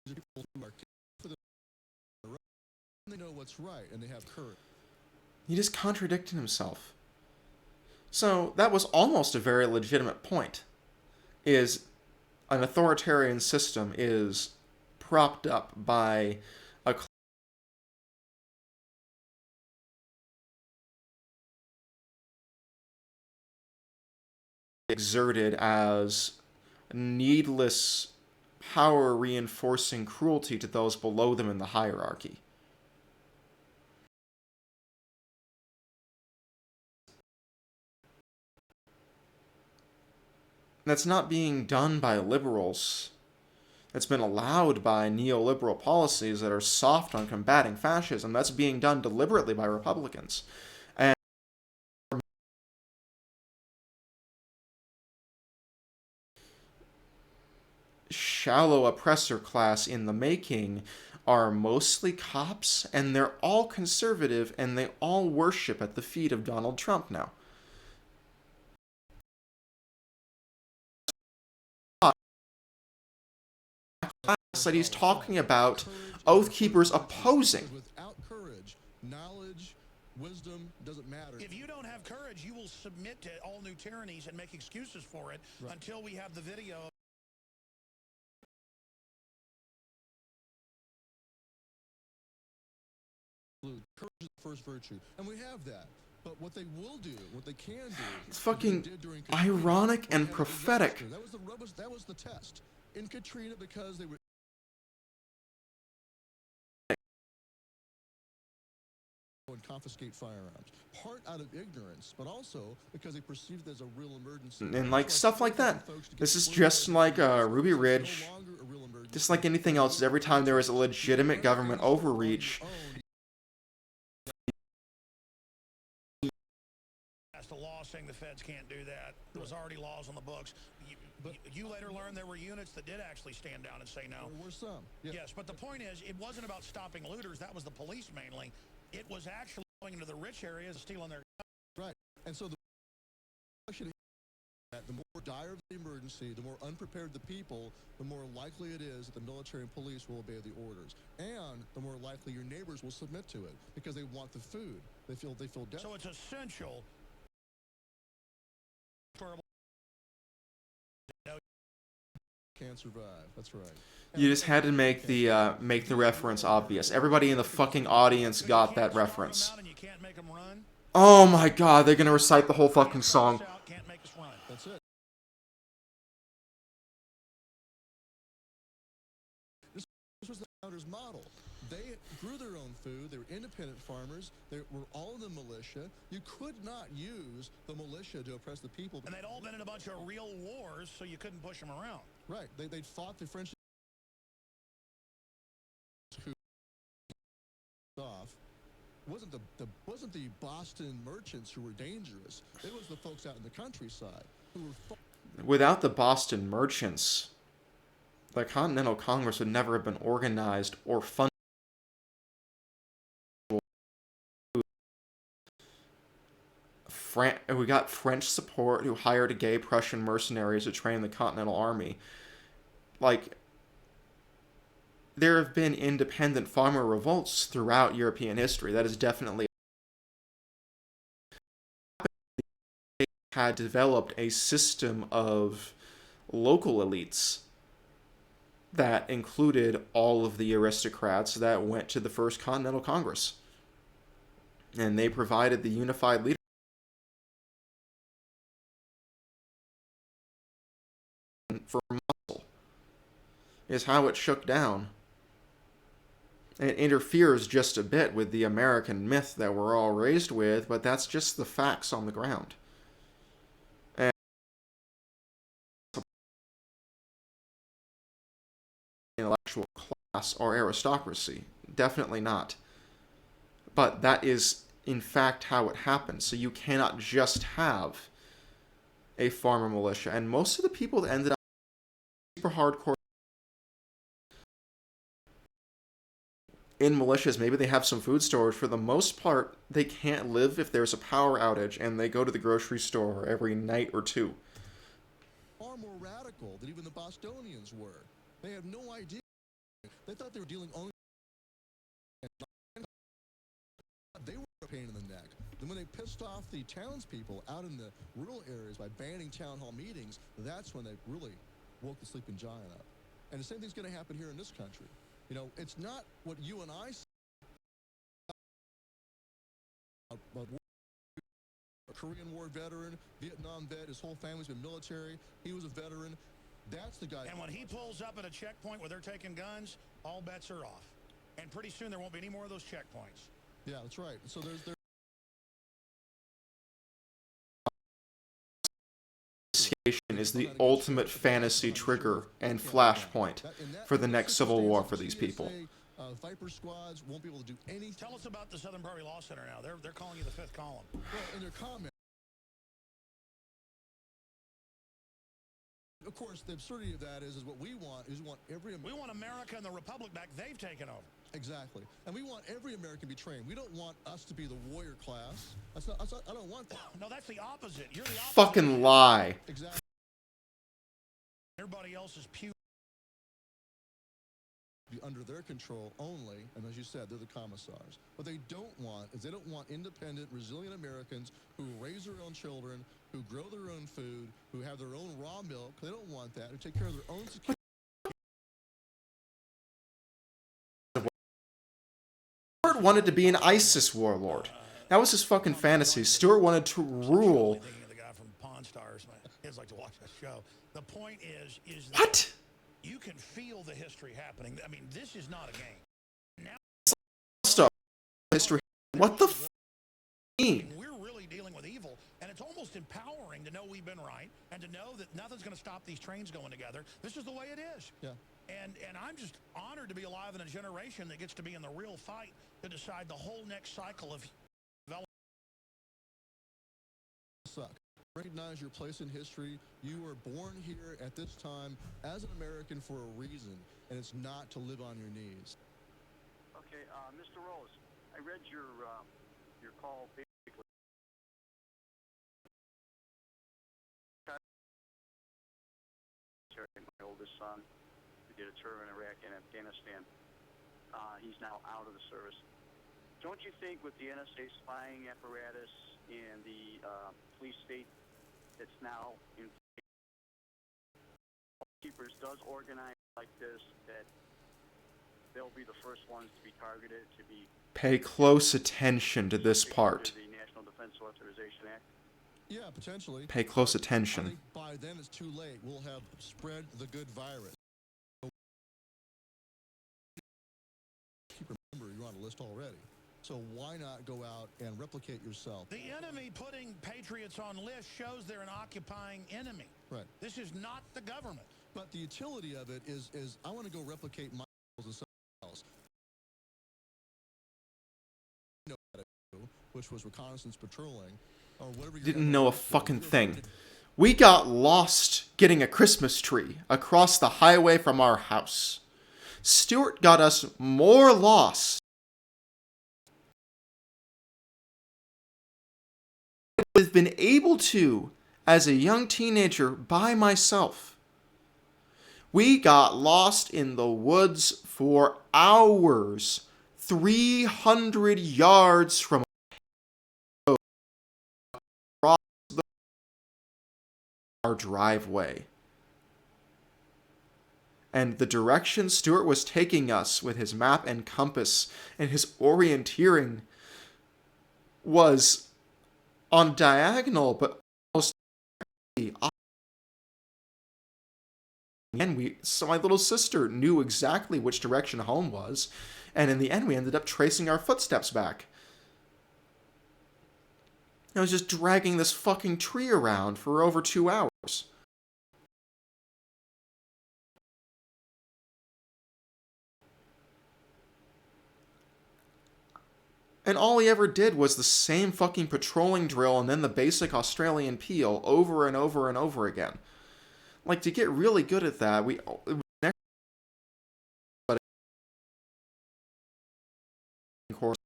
These are people who are for the they know what's right and they have courage. He just contradicted himself. So that was almost a very legitimate point. Is an authoritarian system is propped up by a exerted as needless power reinforcing cruelty to those below them in the hierarchy. That's not being done by liberals. That's been allowed by neoliberal policies that are soft on combating fascism. That's being done deliberately by Republicans. And shallow oppressor class in the making are mostly cops, and they're all conservative, and they all worship at the feet of Donald Trump now. That he's talking about oath keepers opposing. Without courage, knowledge, wisdom doesn't matter. If you don't have courage, you will submit to all new tyrannies and make excuses for it until we have the video. Courage is the first virtue, and we have that. But what they will do, what they can do, it's fucking ironic and prophetic. That was the test in Katrina, because they were and confiscate firearms, part out of ignorance, but also because they perceived it as a real emergency. And like stuff like that. This is just like Ruby Ridge, just like anything else. Every time there is a legitimate government overreach, Passed a law saying the feds can't do that. There was already laws on the books. You later learned there were units that did actually stand down and say no. There were some. Yeah. Yes, but the point is, it wasn't about stopping looters. That was the police mainly. It was actually going into the rich areas and stealing their Right. And so the more dire the emergency, the more unprepared the people, the more likely it is that the military and police will obey the orders. And the more likely your neighbors will submit to it because they want the food. They feel desperate. So it's essential. Can't survive. That's right. you just had to make the reference obvious. Everybody in the fucking audience got that reference. Oh my god, they're gonna recite the whole fucking song. That's it. This was the founders' model. They grew their own food. They were independent farmers. They were all in the militia. You could not use the militia to oppress the people. And they'd all been in a bunch of real wars, so you couldn't push them around. Right. They'd fought the French who off. Wasn't the Boston merchants who were dangerous. It was the folks out in the countryside who were. Without the Boston merchants, the Continental Congress would never have been organized or funded. We got French support who hired gay Prussian mercenaries to train the Continental Army. Like, there have been independent farmer revolts throughout European history. That is definitely had developed a system of local elites that included all of the aristocrats that went to the First Continental Congress. And they provided the unified leadership for muscle, is how it shook down. It interferes just a bit with the American myth that we're all raised with, but that's just the facts on the ground. intellectual class or aristocracy. Definitely not. But that is, in fact, how it happens. So you cannot just have a farmer militia. And most of the people that ended up super hardcore in militias, maybe they have some food storage. For the most part, they can't live if there's a power outage and they go to the grocery store every night or two. Far more radical than even the Bostonians were. They had no idea. They thought they were dealing only. They were a pain in the neck. Then when they pissed off the townspeople out in the rural areas by banning town hall meetings, that's when they really woke the sleeping giant up. And the same thing's going to happen here in this country. You know, it's not what you and I say about a Korean War veteran, Vietnam vet, his whole family's been military, he was a veteran. That's the guy. And when he pulls up at a checkpoint where they're taking guns, all bets are off. And pretty soon there won't be any more of those checkpoints. Yeah, that's right. So there's Is the ultimate fantasy trigger and flashpoint for the next civil war for these people. Viper squads won't be able to do anything. Tell us about the Southern Poverty Law Center now. They're calling you the fifth column. Well, in their comment, of course, the absurdity of that is what we want is we want every We want America and the Republic back. They've taken over. Exactly. And we want every American to be trained. We don't want us to be the warrior class. I don't want that. No, that's the opposite. You're the opposite. Fucking lie. Exactly. Everybody else is pew. Be under their control only, and as you said, they're the commissars. What they don't want is they don't want independent, resilient Americans who raise their own children, who grow their own food, who have their own raw milk. They don't want that. Who take care of their own security. Stuart wanted to be an ISIS warlord. That was his fucking fantasy. Stuart wanted to rule. Thinking of the guy from Pawn Stars. My kids like to watch that show. The point is that What? you can feel the history happening. I mean, this is not a game. Now Stuff. History. What the f*** mean? we're really dealing with evil, and it's almost empowering to know we've been right and to know that nothing's going to stop these trains going together. This is the way it is. Yeah. And I'm just honored to be alive in a generation that gets to be in the real fight to decide the whole next cycle of development. Suck. Recognize your place in history. You were born here at this time as an American for a reason, and it's not to live on your knees. Okay, Mr. Rose, I read your call basically. My oldest son, who did a tour in Iraq and Afghanistan, he's now out of the service. Don't you think with the NSA spying apparatus and the police state that's now in keepers does organize like this, that they'll be the first ones to be targeted, to be Pay close attention to this part. the National Defense Authorization Act? Yeah, potentially. Pay close I attention. think by then it's too late. We'll have spread the good virus. Remember, you're on a list already. So why not go out and replicate yourself? The enemy putting patriots on lists shows they're an occupying enemy. Right. This is not the government. But the utility of it is I want to go replicate my and something else. You know how to do, which was reconnaissance patrolling, or whatever. Didn't know a fucking thing. We got lost getting a Christmas tree across the highway from our house. Stuart got us more lost. I would have been able to as a young teenager by myself. We got lost in the woods for hours, 300 yards from our driveway. And the direction Stuart was taking us with his map and compass and his orienteering was on diagonal, but almost and so my little sister knew exactly which direction home was, and in the end we ended up tracing our footsteps back. I was just dragging this fucking tree around for over 2 hours. And all he ever did was the same fucking patrolling drill and then the basic Australian peel over and over and over again. Like, to get really good at that, we course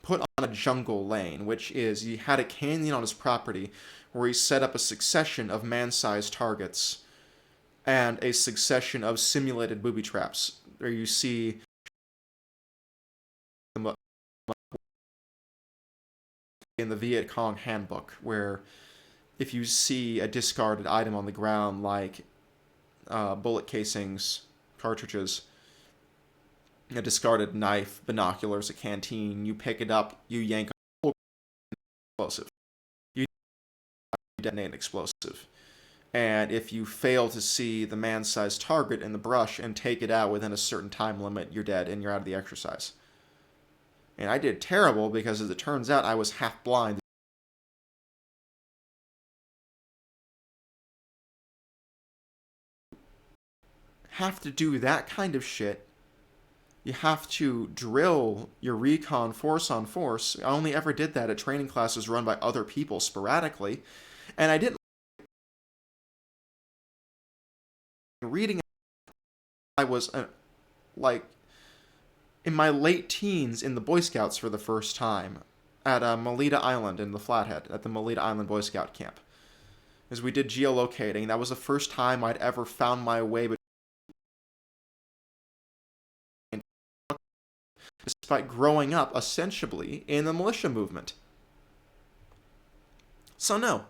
put on a jungle lane, which is he had a canyon on his property where he set up a succession of man-sized targets and a succession of simulated booby traps where you see in the Viet Cong handbook, where if you see a discarded item on the ground like bullet casings, cartridges, a discarded knife, binoculars, a canteen, you pick it up, you yank a explosive. You detonate an explosive. And if you fail to see the man-sized target in the brush and take it out within a certain time limit, you're dead and you're out of the exercise. And I did terrible because, as it turns out, I was half blind. Have to do that kind of shit. You have to drill your recon force on force. I only ever did that at training classes run by other people sporadically. And I didn't reading. I was like in my late teens in the Boy Scouts for the first time at Melita Island in the Flathead, at the Melita Island Boy Scout camp. As we did geolocating, that was the first time I'd ever found my way despite growing up ostensibly in the militia movement. So no.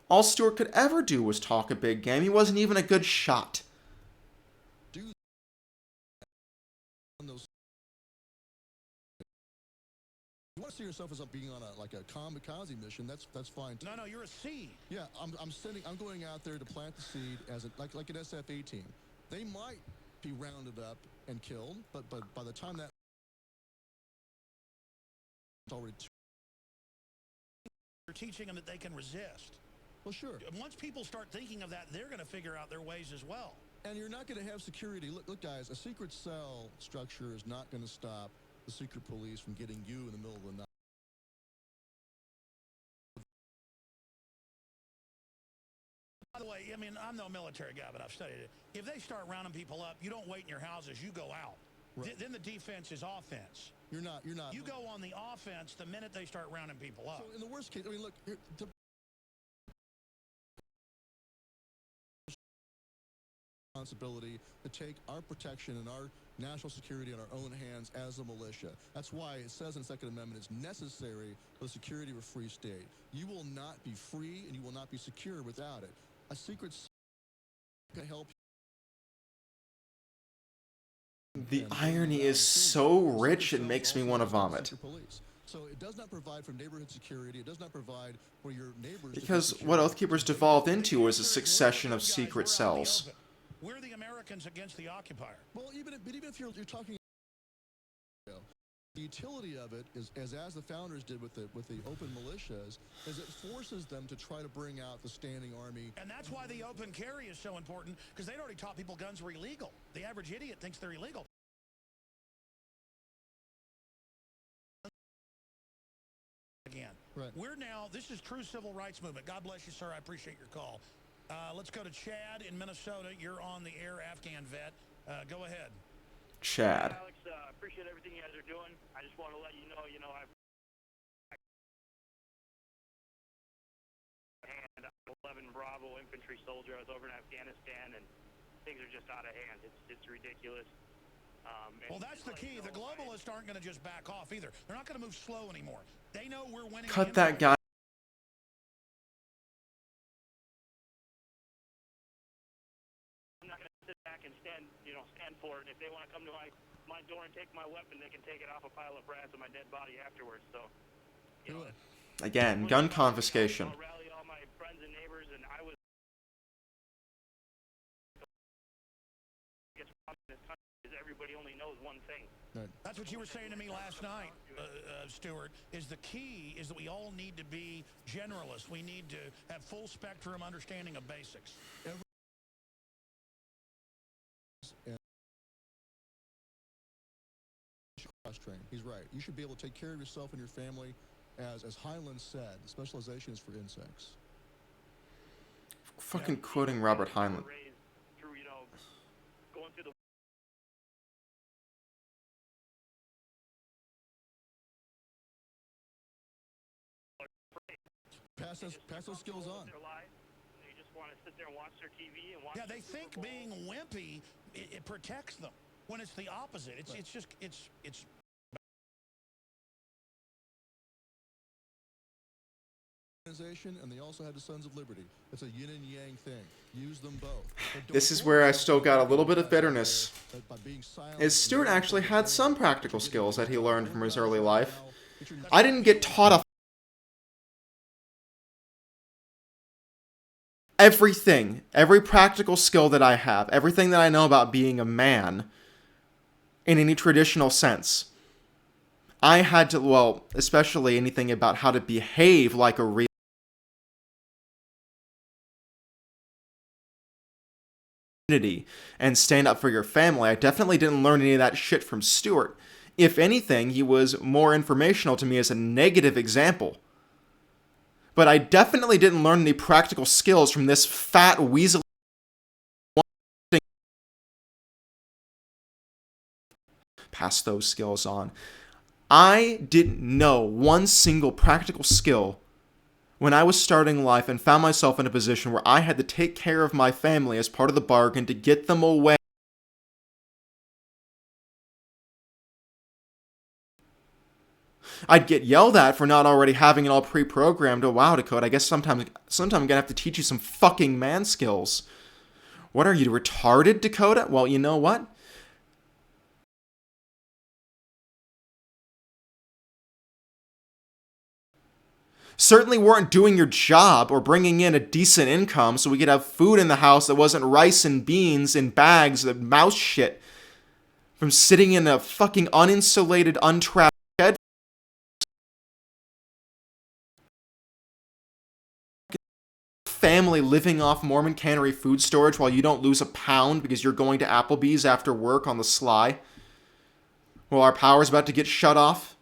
All Stewart could ever do was talk a big game. He wasn't even a good shot. Do on those. You want to see yourself as being on a kamikaze mission? That's fine. No, you're a seed. Yeah, I'm going out there to plant the seed as like an SF-18 team. They might be rounded up and killed, but by the time that it's already You're teaching them that they can resist. well, sure. Once people start thinking of that, they're going to figure out their ways as well. And you're not going to have security. Look, guys, a secret cell structure is not going to stop the secret police from getting you in the middle of the night. By the way, I mean, I'm no military guy, but I've studied it. If they start rounding people up, you don't wait in your houses, you go out. Right. Then the defense is offense. You're not. You go on the offense the minute they start rounding people up. So in the worst case, I mean, look, responsibility to take our protection and our national security in our own hands as a militia. That's why it says in the Second Amendment it's necessary for the security of a free state. You will not be free and you will not be secure without it. A secret can help. The irony is so rich it makes me want to vomit. So it does not provide for neighborhood security. It does not provide for your neighbors. Because what Oathkeepers devolved into was a succession of secret cells. We're the Americans against the occupier. Well, even if you're talking, the utility of it is as the founders did with the open militias, is it forces them to try to bring out the standing army. And that's why the open carry is so important, because they'd already taught people guns were illegal. The average idiot thinks they're illegal. Again, right. This is true civil rights movement. God bless you, sir. I appreciate your call. Let's go to Chad in Minnesota. You're on the air, Afghan vet. Go ahead. Chad. Alex, appreciate everything you guys are doing. I just want to let you know, I've and 11 Bravo infantry soldier. I was over in Afghanistan, and things are just out of hand. It's ridiculous. Well, that's the key. The globalists aren't going to just back off either. They're not going to move slow anymore. They know we're winning. Cut that guy. I'm not going to sit back and stand for it. If they want to come to my door and take my weapon, they can take it off a pile of brass and my dead body afterwards. So, Again, gun confiscation. I'll rally all my friends and neighbors, and I was. Everybody only knows one thing. Right. That's what you were saying to me last night, Stuart, is the key is that we all need to be generalists. We need to have full spectrum understanding of basics. train. He's right. You should be able to take care of yourself and your family. As Heinlein said, the specialization is for insects. Fucking quoting Robert Heinlein. Through, going through the Pass those skills on. their lives. They just want to sit there and watch their TV and watch. Yeah, the they Super think Bowl. being wimpy it protects them when it's the opposite. It's just it's Organization, and they also had the Sons of Liberty. It's a yin and yang thing. Use them both. This is where I still got a little bit of bitterness. Is Stuart actually had some practical skills that he learned from his early life. I didn't get taught a everything, every practical skill that I have, everything that I know about being a man in any traditional sense. I had to, well, especially anything about how to behave like a real community and stand up for your family. I definitely didn't learn any of that shit from Stuart. If anything, he was more informational to me as a negative example. But I definitely didn't learn any practical skills from this fat weasel. Pass those skills on. I didn't know one single practical skill when I was starting life and found myself in a position where I had to take care of my family as part of the bargain to get them away. I'd get yelled at for not already having it all pre-programmed. Oh wow, Dakota, I guess sometime I'm gonna have to teach you some fucking man skills. What are you, retarded, Dakota? Well, you know what? Certainly weren't doing your job or bringing in a decent income so we could have food in the house that wasn't rice and beans in bags of mouse shit from sitting in a fucking uninsulated, untrapped shed. Family living off Mormon cannery food storage while you don't lose a pound because you're going to Applebee's after work on the sly while our power's about to get shut off.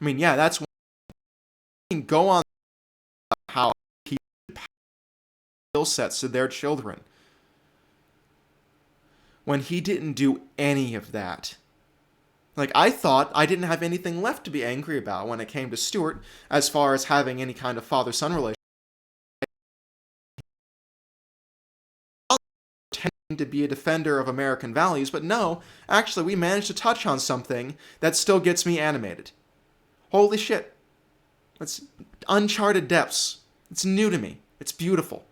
I mean, yeah, that's one. Go on how people skill sets to their children when he didn't do any of that. Like, I thought I didn't have anything left to be angry about when it came to Stuart as far as having any kind of father-son relationship. Tending to be a defender of American values, but no, actually we managed to touch on something that still gets me animated. Holy shit. It's uncharted depths. It's new to me. It's beautiful.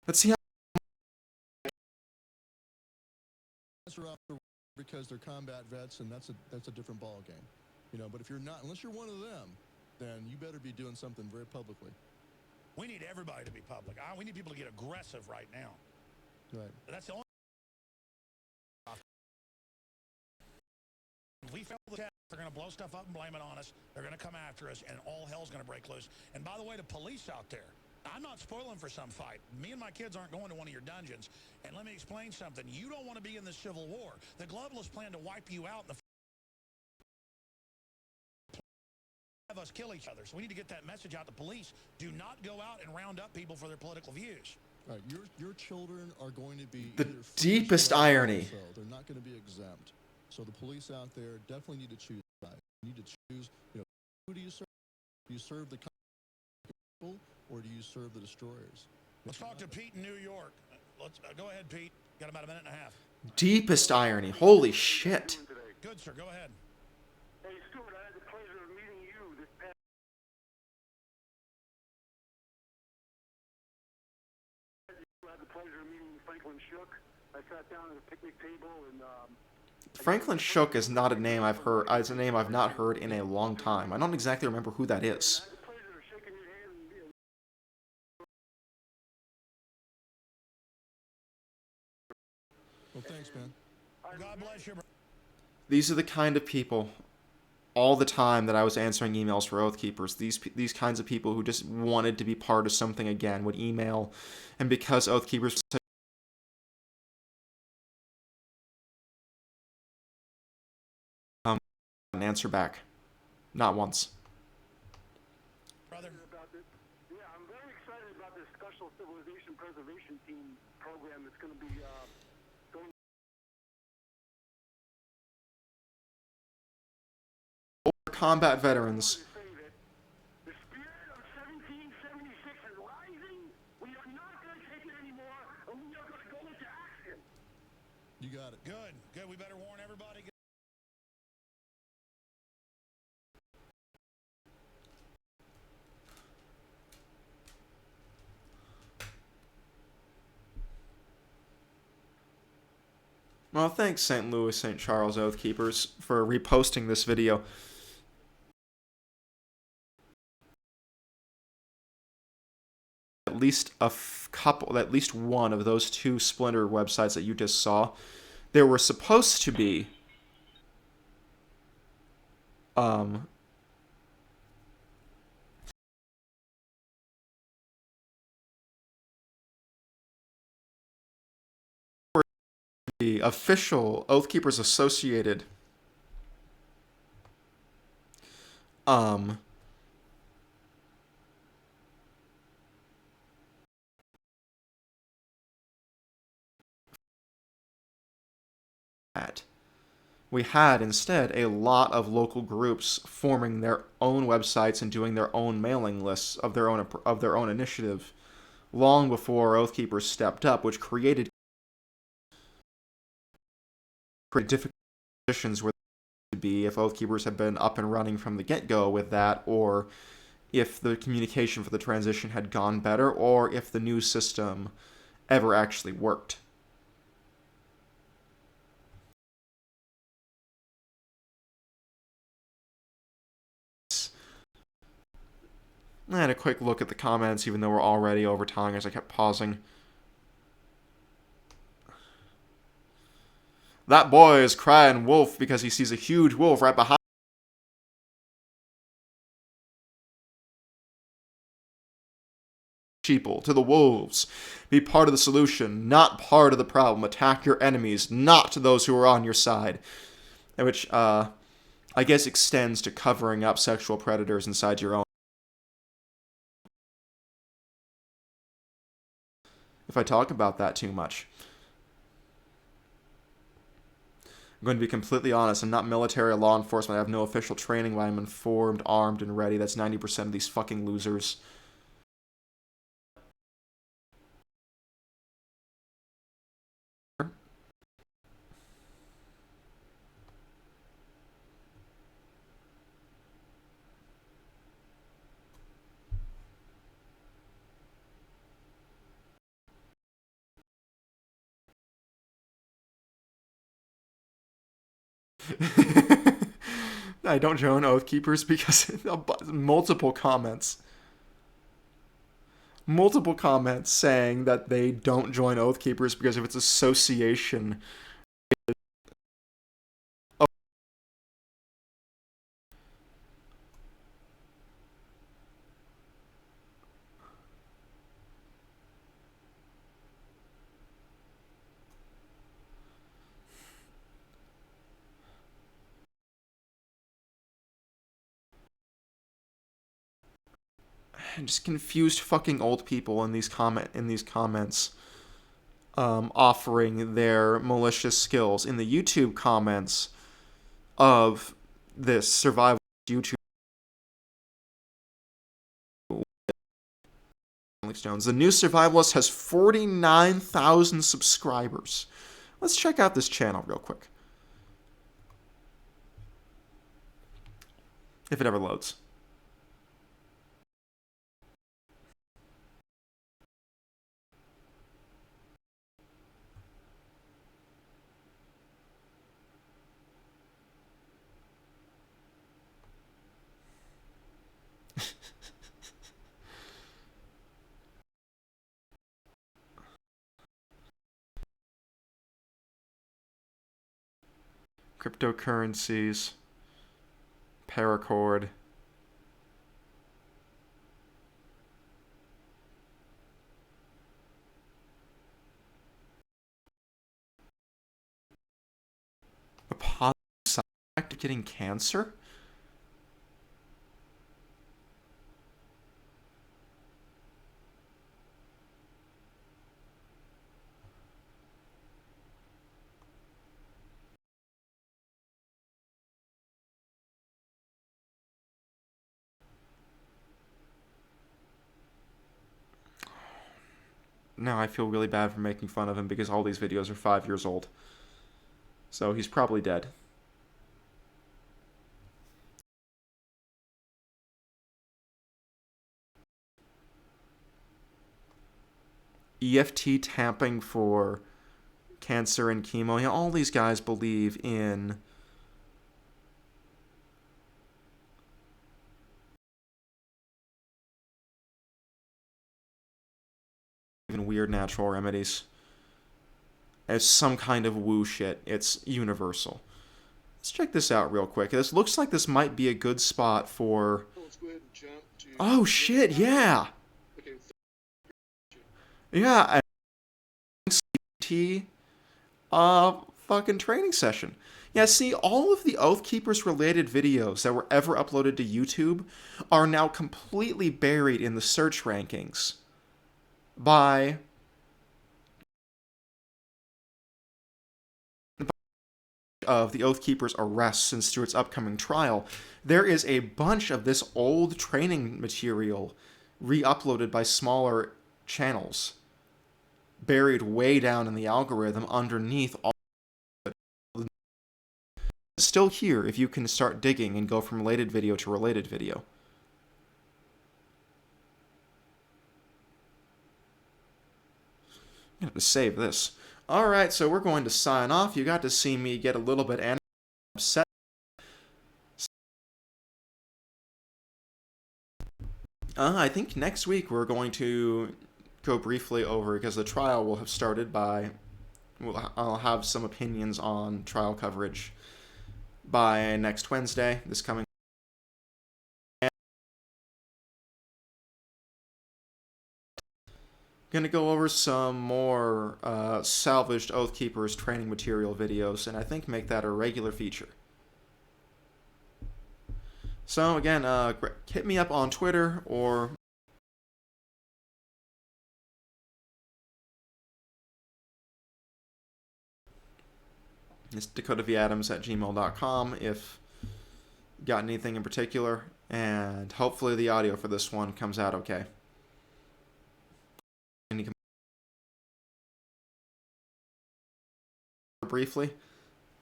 Let's see how because they're combat vets, and that's a different ball game, But if you're not, unless you're one of them, then you better be doing something very publicly. we need everybody to be public. We need people to get aggressive right now. Right. That's the only. If we fail the test, they're going to blow stuff up and blame it on us. They're going to come after us, and all hell's going to break loose. And by the way, the police out there, I'm not spoiling for some fight. Me and my kids aren't going to one of your dungeons. And let me explain something. You don't want to be in this civil war. The globalists plan to wipe you out in the have us kill each other. So we need to get that message out to police. Do not go out and round up people for their political views. Right. Your children are going to be the deepest irony. So they're not going to be exempt. So the police out there definitely need to choose sides. You need to choose, who do you serve? Do you serve the people or do you serve the destroyers? Let's talk to Pete in New York. Let's go ahead, Pete. Got about a minute and a half. deepest irony. Holy shit. Good, sir. Go ahead. Hey, Stuart, I had the pleasure of meeting you this past. I had the pleasure of meeting Franklin Shook. I sat down at a picnic table and. Franklin Shook is not a name I've heard. It's a name I've not heard in a long time. I don't exactly remember who that is. I had the pleasure of shaking your hand and Well, thanks, man. God bless you, bro. These are the kind of people, all the time that I was answering emails for Oath Keepers. These kinds of people who just wanted to be part of something again would email, and because Oath Keepers an answer back. Not once. Brother. Yeah, I'm very excited about this Special Civilization Preservation Team program that's going to be going. Combat veterans. The spirit of 1776 is rising. We are not going to take it anymore, and we are going to go into action. You got it. Good. Good. We better warn everybody. Well, thanks, St. Louis, St. Charles Oathkeepers, for reposting this video. At least at least one of those two Splinter websites that you just saw, there were supposed to be the official Oathkeepers Associated we had instead a lot of local groups forming their own websites and doing their own mailing lists of their own initiative long before Oathkeepers stepped up, which created difficult positions where they would be if Oathkeepers had been up and running from the get-go with that, or if the communication for the transition had gone better, or if the new system ever actually worked. I had a quick look at the comments, even though we're already over time, as I kept pausing. That boy is crying wolf because he sees a huge wolf right behind sheeple to the wolves. Be part of the solution, not part of the problem. Attack your enemies, not those who are on your side. Which, I guess extends to covering up sexual predators inside your own. If I talk about that too much. I'm going to be completely honest. I'm not military or law enforcement. I have no official training, but I'm informed, armed, and ready. That's 90% of these fucking losers. I don't join Oathkeepers because multiple comments saying that they don't join Oathkeepers because of its association. Just confused fucking old people in these comments, offering their malicious skills in the YouTube comments of this survival YouTube. Jones. The new survivalist has 49,000 subscribers. Let's check out this channel real quick, if it ever loads. Cryptocurrencies, paracord. A positive side effect getting cancer? Now I feel really bad for making fun of him because all these videos are 5 years old. So he's probably dead. EFT tapping for cancer and chemo. Yeah, all these guys believe in even weird natural remedies. It's some kind of woo shit. It's universal. Let's check this out real quick. This looks like this might be a good spot for... Oh shit, yeah! Yeah, CT fucking training session. Yeah, see, all of the Oath Keepers related videos that were ever uploaded to YouTube are now completely buried in the search rankings by of the Oath Keepers' arrests and Stewart's upcoming trial. There is a bunch of this old training material re-uploaded by smaller channels, buried way down in the algorithm underneath all. It's still here if you can start digging and go from related video to related video. I'm going to save this. Alright, so we're going to sign off. You got to see me get a little bit upset. I think next week we're going to go briefly over, because the trial will have started by... I'll have some opinions on trial coverage by next Wednesday, this coming. Going to go over some more salvaged Oath Keepers training material videos, and I think make that a regular feature. So again, hit me up on Twitter or it's DakotaVAdams@gmail.com if you got anything in particular, and hopefully the audio for this one comes out okay. Briefly,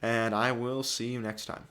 and I will see you next time.